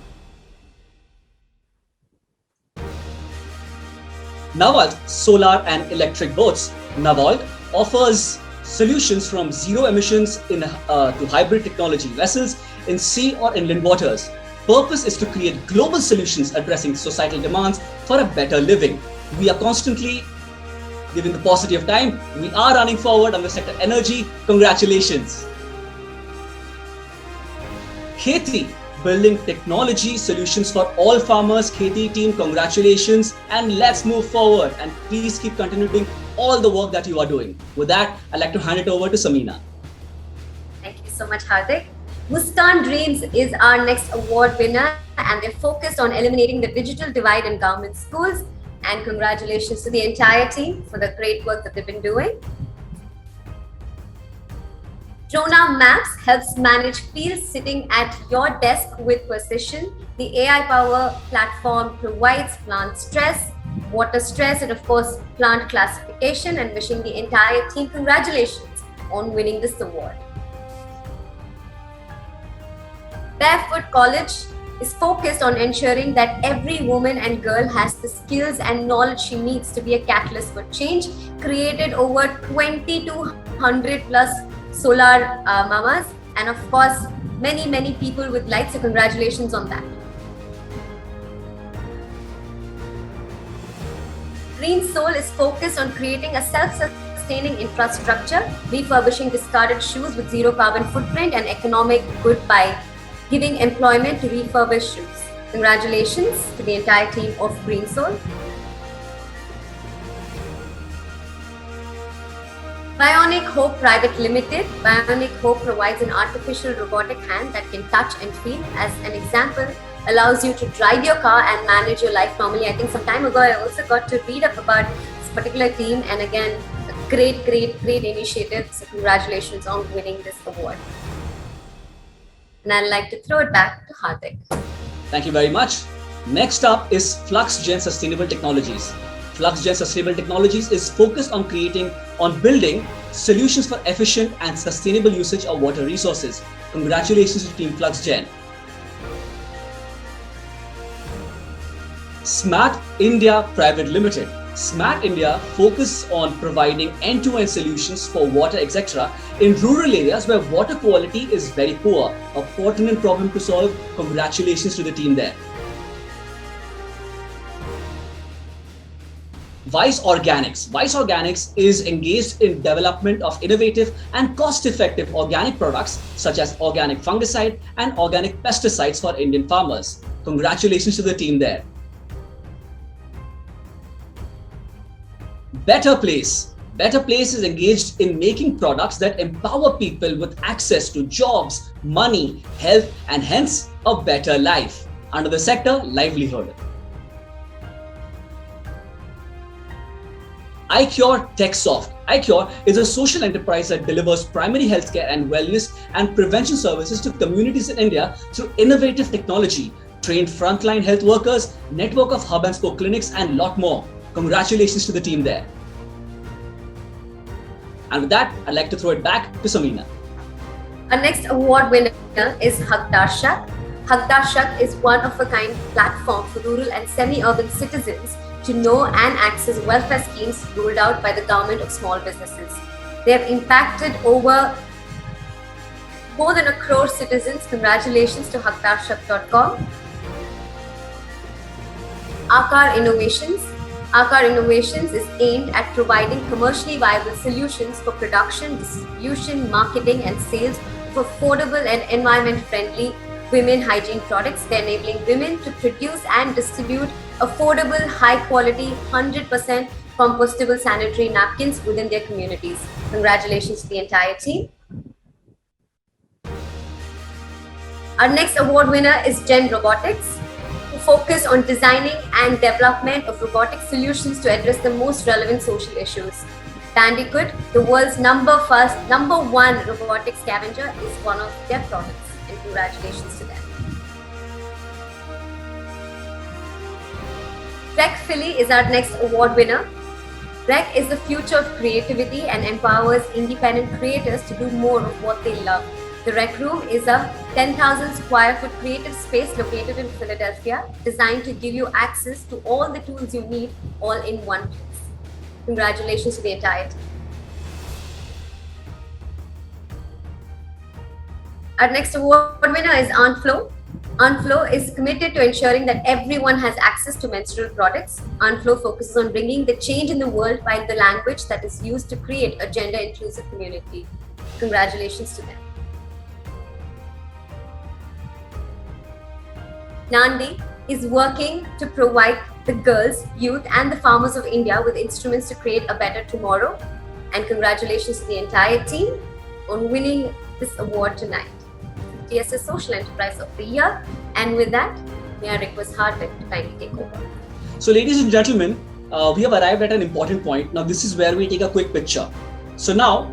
Navalt Solar and Electric Boats. Navalt offers solutions from zero emissions to hybrid technology vessels in sea or inland waters. Purpose is to create global solutions addressing societal demands for a better living. We are constantly given the paucity of time. We are running forward on the sector energy. Congratulations. Kheti building technology solutions for all farmers. Kheti team, congratulations, and let's move forward. And please keep continuing all the work that you are doing. With that, I'd like to hand it over to Samina. Thank you so much, Hardik. Muskan Dreams is our next award winner, and they're focused on eliminating the digital divide in government schools. And congratulations to the entire team for the great work that they've been doing. Drona Maps helps manage fields sitting at your desk with precision. The AI Power platform provides plant stress, water stress, and of course, plant classification. And wishing the entire team congratulations on winning this award. Barefoot College is focused on ensuring that every woman and girl has the skills and knowledge she needs to be a catalyst for change. Created over 2,200 plus solar mamas, and of course, many people with lights. So congratulations on that. Green Soul is focused on creating a self-sustaining infrastructure, refurbishing discarded shoes with zero carbon footprint and economic good by giving employment to refurbished shoes. Congratulations to the entire team of Green Soul. Bionic Hope Private Limited. Bionic Hope provides an artificial robotic hand that can touch and feel. As an example, allows you to drive your car and manage your life normally. I think some time ago, I also got to read up about this particular team, and again, a great initiative. So congratulations on winning this award. And I'd like to throw it back to Hardik. Thank you very much. Next up is FluxGen Sustainable Technologies. FluxGen Sustainable Technologies is focused on building solutions for efficient and sustainable usage of water resources. Congratulations to Team FluxGen. Smart India Private Limited. Smart India focuses on providing end-to-end solutions for water, etc. in rural areas where water quality is very poor. A pertinent problem to solve. Congratulations to the team there. Vice Organics. Vice Organics is engaged in development of innovative and cost-effective organic products such as organic fungicide and organic pesticides for Indian farmers. Congratulations to the team there. Better Place. Better Place is engaged in making products that empower people with access to jobs, money, health, and hence a better life. Under the sector, livelihood. iCure TechSoft. iCure is a social enterprise that delivers primary healthcare and wellness and prevention services to communities in India through innovative technology, trained frontline health workers, network of hub and spoke clinics, and lot more. Congratulations to the team there. And with that, I'd like to throw it back to Samina. Our next award winner is Hakdarshak. Hakdarshak is one-of-a-kind platform for rural and semi-urban citizens to know and access welfare schemes rolled out by the government of small businesses. They have impacted over more than 1 crore citizens. Congratulations to Hakdarshak.com. Aakar Innovations. Aakar Innovations is aimed at providing commercially viable solutions for production, distribution, marketing, and sales of affordable and environment-friendly women hygiene products. They're enabling women to produce and distribute affordable, high-quality, 100% compostable sanitary napkins within their communities. Congratulations to the entire team. Our next award winner is Gen Robotics, who focus on designing and development of robotic solutions to address the most relevant social issues. Bandicoot, the world's number one robotic scavenger, is one of their products, and congratulations to them. Rec Philly is our next award winner. Rec is the future of creativity and empowers independent creators to do more of what they love. The Rec Room is a 10,000 square foot creative space located in Philadelphia, designed to give you access to all the tools you need all in one place. Congratulations to the entire team. Our next award winner is Arnflow. Arnflow is committed to ensuring that everyone has access to menstrual products. Arnflow focuses on bringing the change in the world by the language that is used to create a gender-inclusive community. Congratulations to them. Nandi is working to provide the girls, youth, and the farmers of India with instruments to create a better tomorrow. And congratulations to the entire team on winning this award tonight. TSS Social Enterprise of the Year. And with that, may I request Hardik to kindly take over. So, ladies and gentlemen, we have arrived at an important point. Now, this is where we take a quick picture. So now,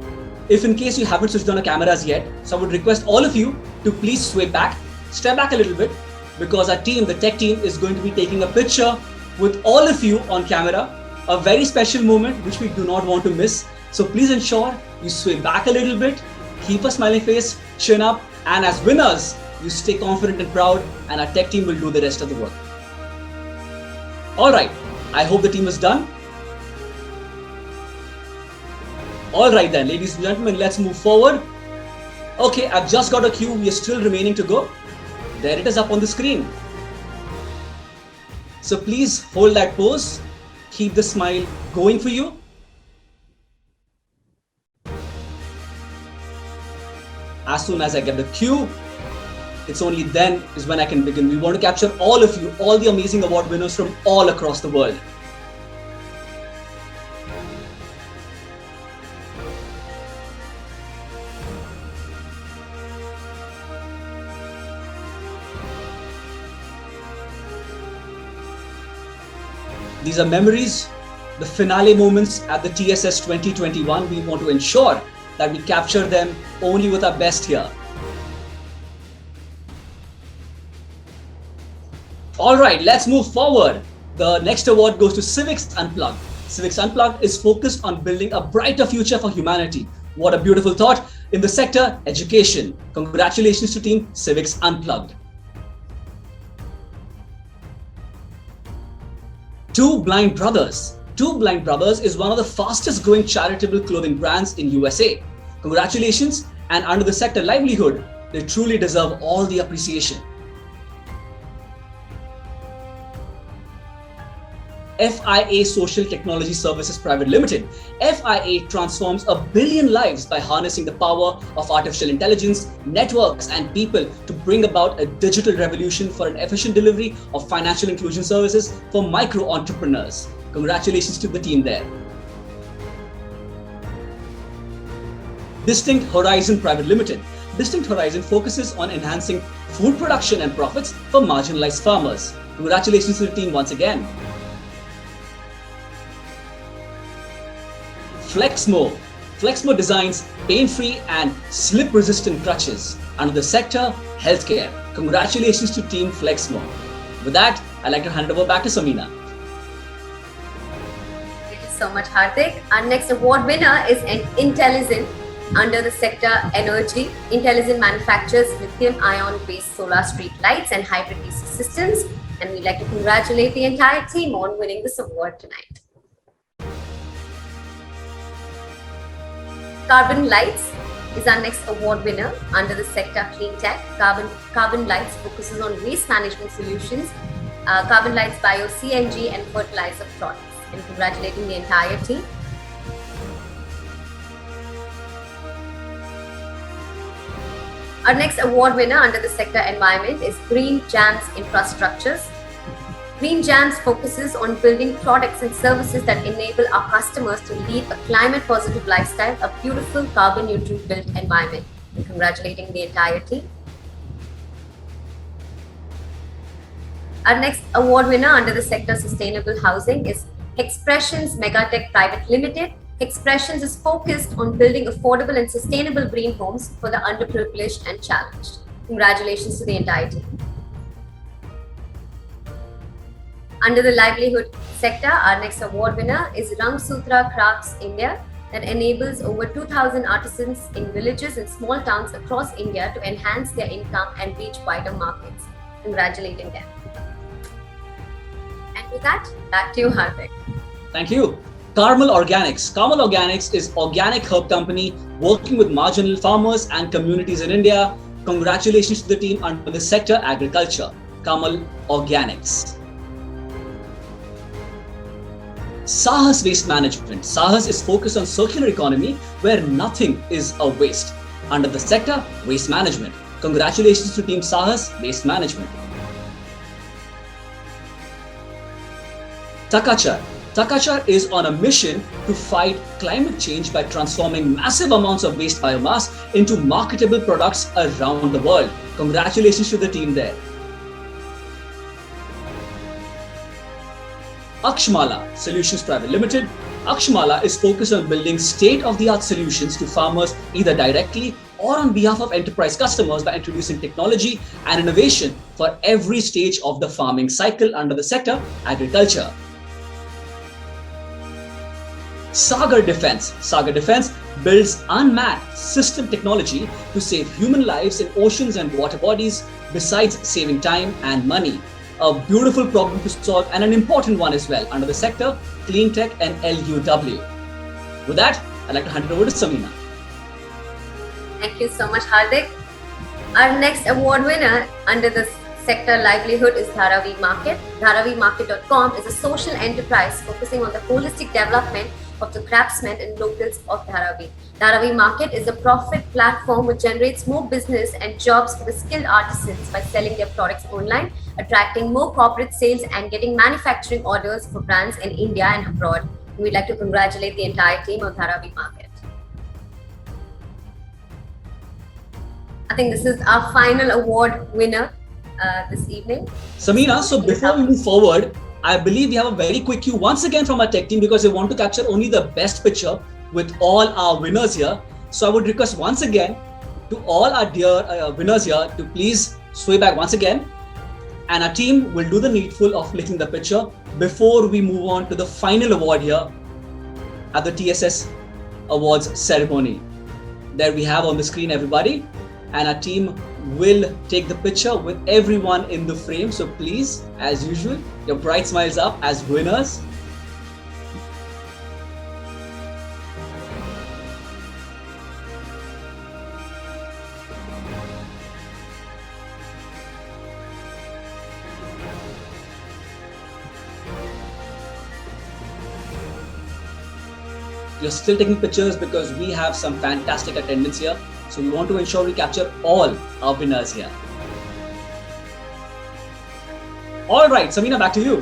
if in case you haven't switched on the cameras yet, so I would request all of you to please sway back, step back a little bit, because our team, the tech team, is going to be taking a picture with all of you on camera. A very special moment which we do not want to miss. So please ensure you sway back a little bit, keep a smiling face, chin up, and as winners, you stay confident and proud, and our tech team will do the rest of the work. Alright, I hope the team is done. Alright then, ladies and gentlemen, let's move forward. Okay, I've just got a cue, we are still remaining to go. There it is up on the screen. So please hold that pose, keep the smile going for you. As soon as I get the cue, it's only then is when I can begin. We want to capture all of you, all the amazing award winners from all across the world. These are memories, the finale moments at the TSS 2021. We want to ensure that we capture them only with our best here. All right, let's move forward. The next award goes to Civics Unplugged. Civics Unplugged is focused on building a brighter future for humanity. What a beautiful thought. In the sector, education. Congratulations to Team Civics Unplugged. Two Blind Brothers. Two Blind Brothers is one of the fastest growing charitable clothing brands in USA. Congratulations, and under the sector livelihood, they truly deserve all the appreciation. FIA Social Technology Services Private Limited. FIA transforms 1 billion lives by harnessing the power of artificial intelligence, networks, and people to bring about a digital revolution for an efficient delivery of financial inclusion services for micro entrepreneurs. Congratulations to the team there. Distinct Horizon Private Limited. Distinct Horizon focuses on enhancing food production and profits for marginalized farmers. Congratulations to the team once again. Flexmo. Flexmo designs pain-free and slip-resistant crutches. Under the sector, healthcare. Congratulations to Team Flexmo. With that, I'd like to hand it over back to Samina. Thank you so much, Hardik. Our next award winner is an Intelligent under the sector Energy. Intelligent manufactures lithium-ion-based solar street lights and hybrid DC systems. And we'd like to congratulate the entire team on winning this award tonight. Carbon Lights is our next award winner under the sector Clean Tech. Carbon Lights focuses on waste management solutions. Carbon Lights bio CNG and fertilizer products. And congratulating the entire team. Our next award winner under the sector Environment is Green Jams Infrastructures. Green Jams focuses on building products and services that enable our customers to lead a climate-positive lifestyle, a beautiful carbon-neutral built environment. And congratulating the entire team. Our next award winner under the sector Sustainable Housing is Expressions Megatech Private Limited. Expressions is focused on building affordable and sustainable green homes for the underprivileged and challenged. Congratulations to the entire team. Under the livelihood sector, our next award winner is Rang Sutra Crafts India, that enables over 2,000 artisans in villages and small towns across India to enhance their income and reach wider markets. Congratulating them. And with that, back to you, Hardik. Thank you. Carmel Organics. Carmel Organics is organic herb company working with marginal farmers and communities in India. Congratulations to the team under the sector agriculture. Carmel Organics. Sahas Waste Management. Sahas is focused on circular economy where nothing is a waste. Under the sector Waste Management. Congratulations to Team Sahas Waste Management. Takachar. Takachar is on a mission to fight climate change by transforming massive amounts of waste biomass into marketable products around the world. Congratulations to the team there. Akshmala Solutions Private Limited. Akshmala is focused on building state-of-the-art solutions to farmers either directly or on behalf of enterprise customers by introducing technology and innovation for every stage of the farming cycle under the sector agriculture. Sagar Defense. Sagar Defense builds unmanned system technology to save human lives in oceans and water bodies, besides saving time and money. A beautiful problem to solve and an important one as well under the sector Clean Tech and LUW. With that, I'd like to hand it over to Samina. Thank you so much, Hardik. Our next award winner under the sector livelihood is Dharavi Market. DharaviMarket.com is a social enterprise focusing on the holistic development of the craftsmen and locals of Dharavi. Dharavi Market is a profit platform which generates more business and jobs for the skilled artisans by selling their products online, attracting more corporate sales and getting manufacturing orders for brands in India and abroad. We'd like to congratulate the entire team of Dharavi Market. I think this is our final award winner this evening. Samina, so before we move forward, I believe we have a very quick cue once again from our tech team because they want to capture only the best picture with all our winners here. So I would request once again to all our dear winners here to please sway back once again, and our team will do the needful of clicking the picture before we move on to the final award here at the TSS Awards ceremony. There we have on the screen everybody, and our team will take the picture with everyone in the frame. So please, as usual, your bright smiles up as winners. You're still taking pictures because we have some fantastic attendance here. So we want to ensure we capture all our winners here. All right, Samina, back to you.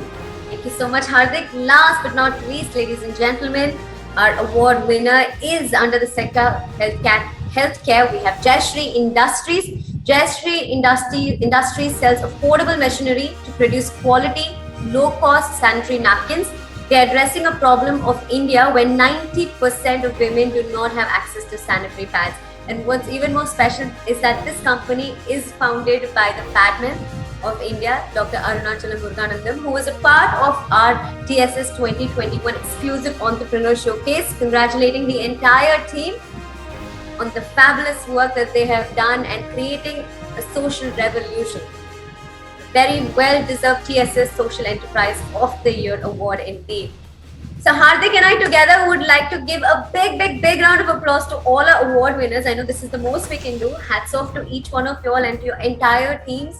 Thank you so much, Hardik. Last but not least, ladies and gentlemen, our award winner is under the sector healthcare. We have Jayashree Industries. Jayashree Industries sells affordable machinery to produce quality, low-cost sanitary napkins. They are addressing a problem of India where 90% of women do not have access to sanitary pads. And what's even more special is that this company is founded by the padman of India, Dr. Arunachalam Muruganandam, who was a part of our TSS 2021 exclusive entrepreneur showcase. Congratulating the entire team on the fabulous work that they have done and creating a social revolution. Very well-deserved TSS Social Enterprise of the Year award indeed. So Hardik and I together would like to give a big round of applause to all our award winners. I know this is the most we can do. Hats off to each one of you all and to your entire teams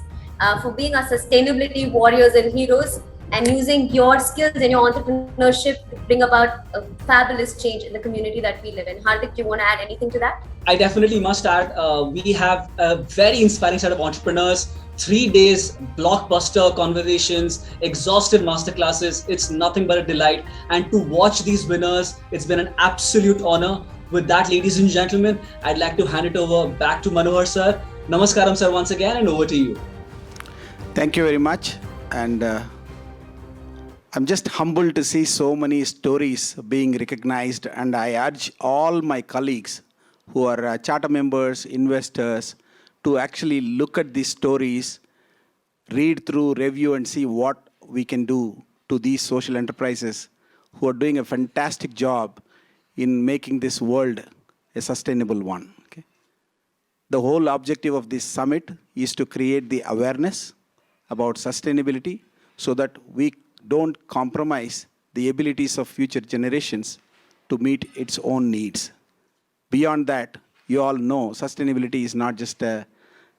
for being our sustainability warriors and heroes and using your skills and your entrepreneurship to bring about a fabulous change in the community that we live in. Hardik, do you want to add anything to that? I definitely must add, we have a very inspiring set of entrepreneurs. 3 days, blockbuster conversations, exhaustive masterclasses. It's nothing but a delight. And to watch these winners, it's been an absolute honor. With that, ladies and gentlemen, I'd like to hand it over back to Manohar sir. Namaskaram sir once again, and over to you. Thank you very much. And I'm just humbled to see so many stories being recognized. And I urge all my colleagues who are charter members, investors, to actually look at these stories, read through, review, and see what we can do to these social enterprises who are doing a fantastic job in making this world a sustainable one. Okay? The whole objective of this summit is to create the awareness about sustainability so that we don't compromise the abilities of future generations to meet its own needs. Beyond that, you all know sustainability is not just a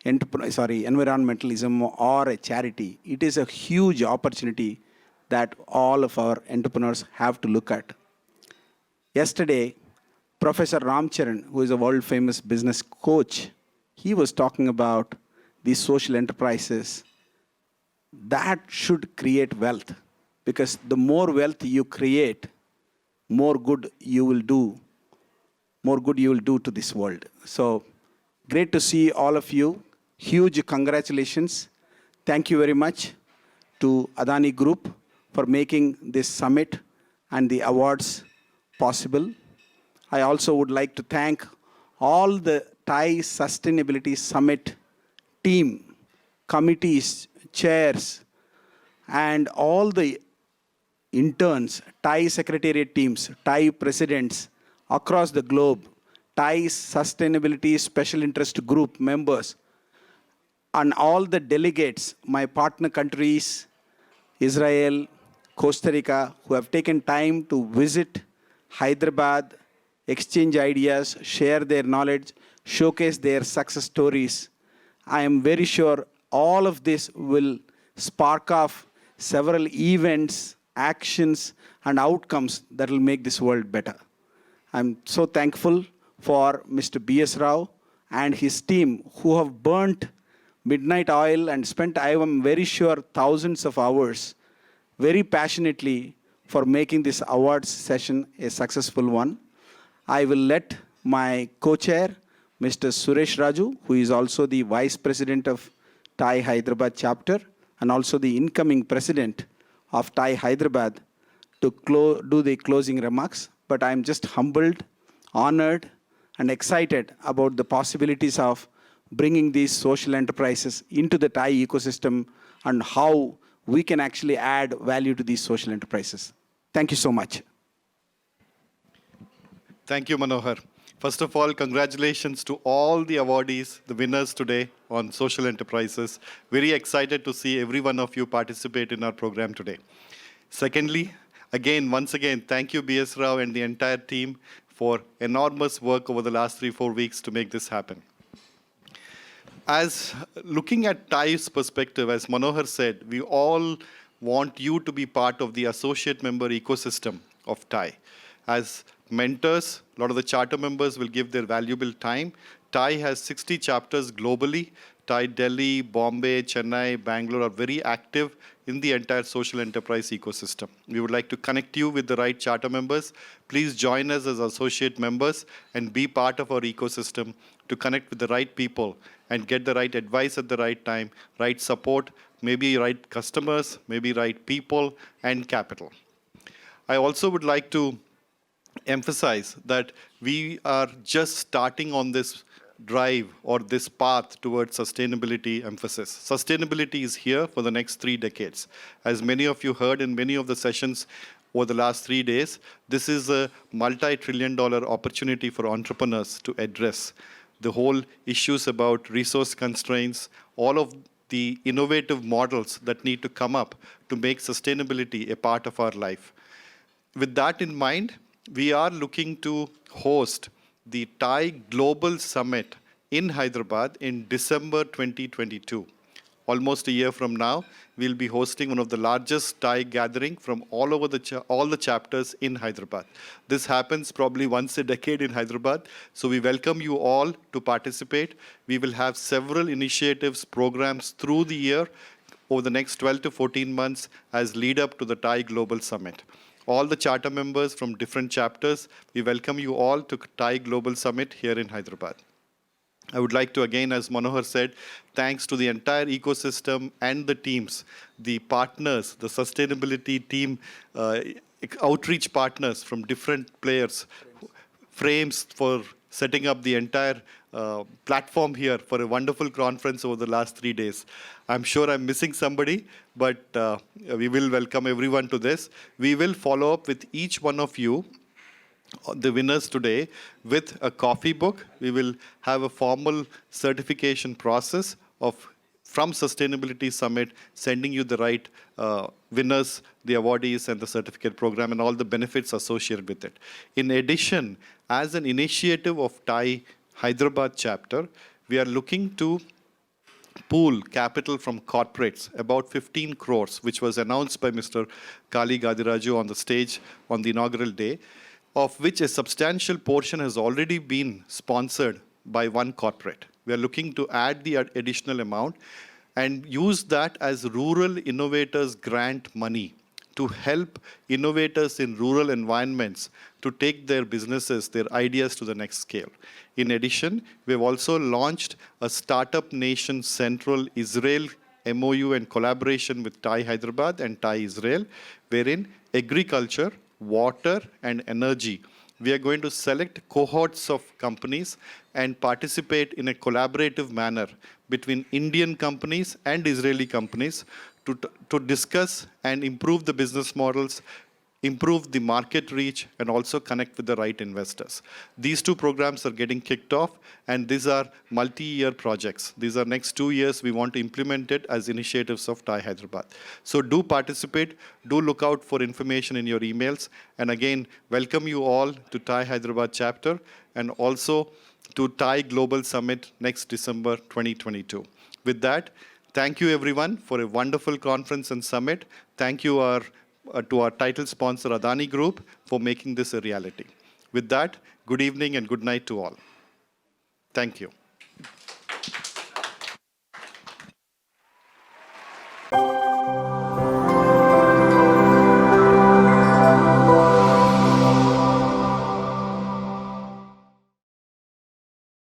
environmentalism or a charity. It is a huge opportunity that all of our entrepreneurs have to look at. Yesterday, Professor Ramcharan, who is a world famous business coach, he was talking about these social enterprises that should create wealth. because the more wealth you create, more good you will do to this world. So great to see all of you. Huge congratulations. Thank you very much to Adani Group for making this summit and the awards possible. I also would like to thank all the TIE Sustainability Summit team, committees, chairs, and all the interns, TIE secretariat teams, TIE presidents across the globe, TIE Sustainability Special Interest Group members, and all the delegates, my partner countries, Israel, Costa Rica, who have taken time to visit Hyderabad, exchange ideas, share their knowledge, showcase their success stories. I am very sure all of this will spark off several events, actions, and outcomes that will make this world better. I'm so thankful for Mr. B.S. Rao and his team who have burnt midnight oil and spent, I am very sure, thousands of hours very passionately for making this awards session a successful one. I will let my co-chair, Mr. Suresh Raju, who is also the Vice President of TIE Hyderabad chapter and also the incoming President of TIE Hyderabad, to do the closing remarks. But I'm just humbled, honored, and excited about the possibilities of bringing these social enterprises into the TIE ecosystem and how we can actually add value to these social enterprises. Thank you so much. Thank you, Manohar. First of all, congratulations to all the awardees, the winners today on social enterprises. Very excited to see every one of you participate in our program today. Secondly, once again, thank you, B.S. Rao and the entire team for enormous work over the last 3-4 weeks to make this happen. As looking at TIE's perspective, as Manohar said, we all want you to be part of the associate member ecosystem of TIE. As mentors, a lot of the charter members will give their valuable time. TIE has 60 chapters globally. TIE Delhi, Bombay, Chennai, Bangalore are very active in the entire social enterprise ecosystem. We would like to connect you with the right charter members. Please join us as associate members and be part of our ecosystem to connect with the right people and get the right advice at the right time, right support, maybe right customers, maybe right people and capital. I also would like to emphasize that we are just starting on this drive or this path towards sustainability emphasis. Sustainability is here for the next 3 decades. As many of you heard in many of the sessions over the last 3 days, this is a multi-trillion-dollar opportunity for entrepreneurs to address the whole issues about resource constraints, all of the innovative models that need to come up to make sustainability a part of our life. With that in mind, we are looking to host the TIE Global Summit in Hyderabad in December 2022. Almost a year from now, we'll be hosting one of the largest TIE gathering from all over all the chapters in Hyderabad. This happens probably once a decade in Hyderabad, so we welcome you all to participate. We will have several initiatives, programs through the year over the next 12 to 14 months as lead up to the TIE Global Summit. All the charter members from different chapters, we welcome you all to TIE Global Summit here in Hyderabad. I would like to, again, as Manohar said, thanks to the entire ecosystem and the teams, the partners, the sustainability team, outreach partners from different players, Frames for setting up the entire platform here for a wonderful conference over the last 3 days. I'm sure I'm missing somebody, but we will welcome everyone to this. We will follow up with each one of you, the winners today, with a coffee book. We will have a formal certification process from Sustainability Summit, sending you the right winners, the awardees, and the certificate program, and all the benefits associated with it. In addition, as an initiative of TIE Hyderabad chapter, we are looking to pool capital from corporates, about 15 crores, which was announced by Mr. Kali Gadiraju on the stage on the inaugural day, of which a substantial portion has already been sponsored by one corporate. We are looking to add the additional amount and use that as rural innovators grant money to help innovators in rural environments to take their businesses, their ideas to the next scale. In addition, we've also launched a Startup Nation Central Israel MOU and collaboration with TiE Hyderabad and TiE Israel, wherein agriculture, water, and energy, we are going to select cohorts of companies and participate in a collaborative manner between Indian companies and Israeli companies to discuss and improve the business models, improve the market reach, and also connect with the right investors. These two programs are getting kicked off, and these are multi-year projects. These are next 2 years. We want to implement it as initiatives of TiE Hyderabad. So do participate. Do look out for information in your emails. And again, welcome you all to TiE Hyderabad chapter, and also to TiE Global Summit next December 2022. With that, thank you everyone for a wonderful conference and summit. Thank you to our title sponsor Adani Group for making this a reality. With that, good evening and good night to all. Thank you.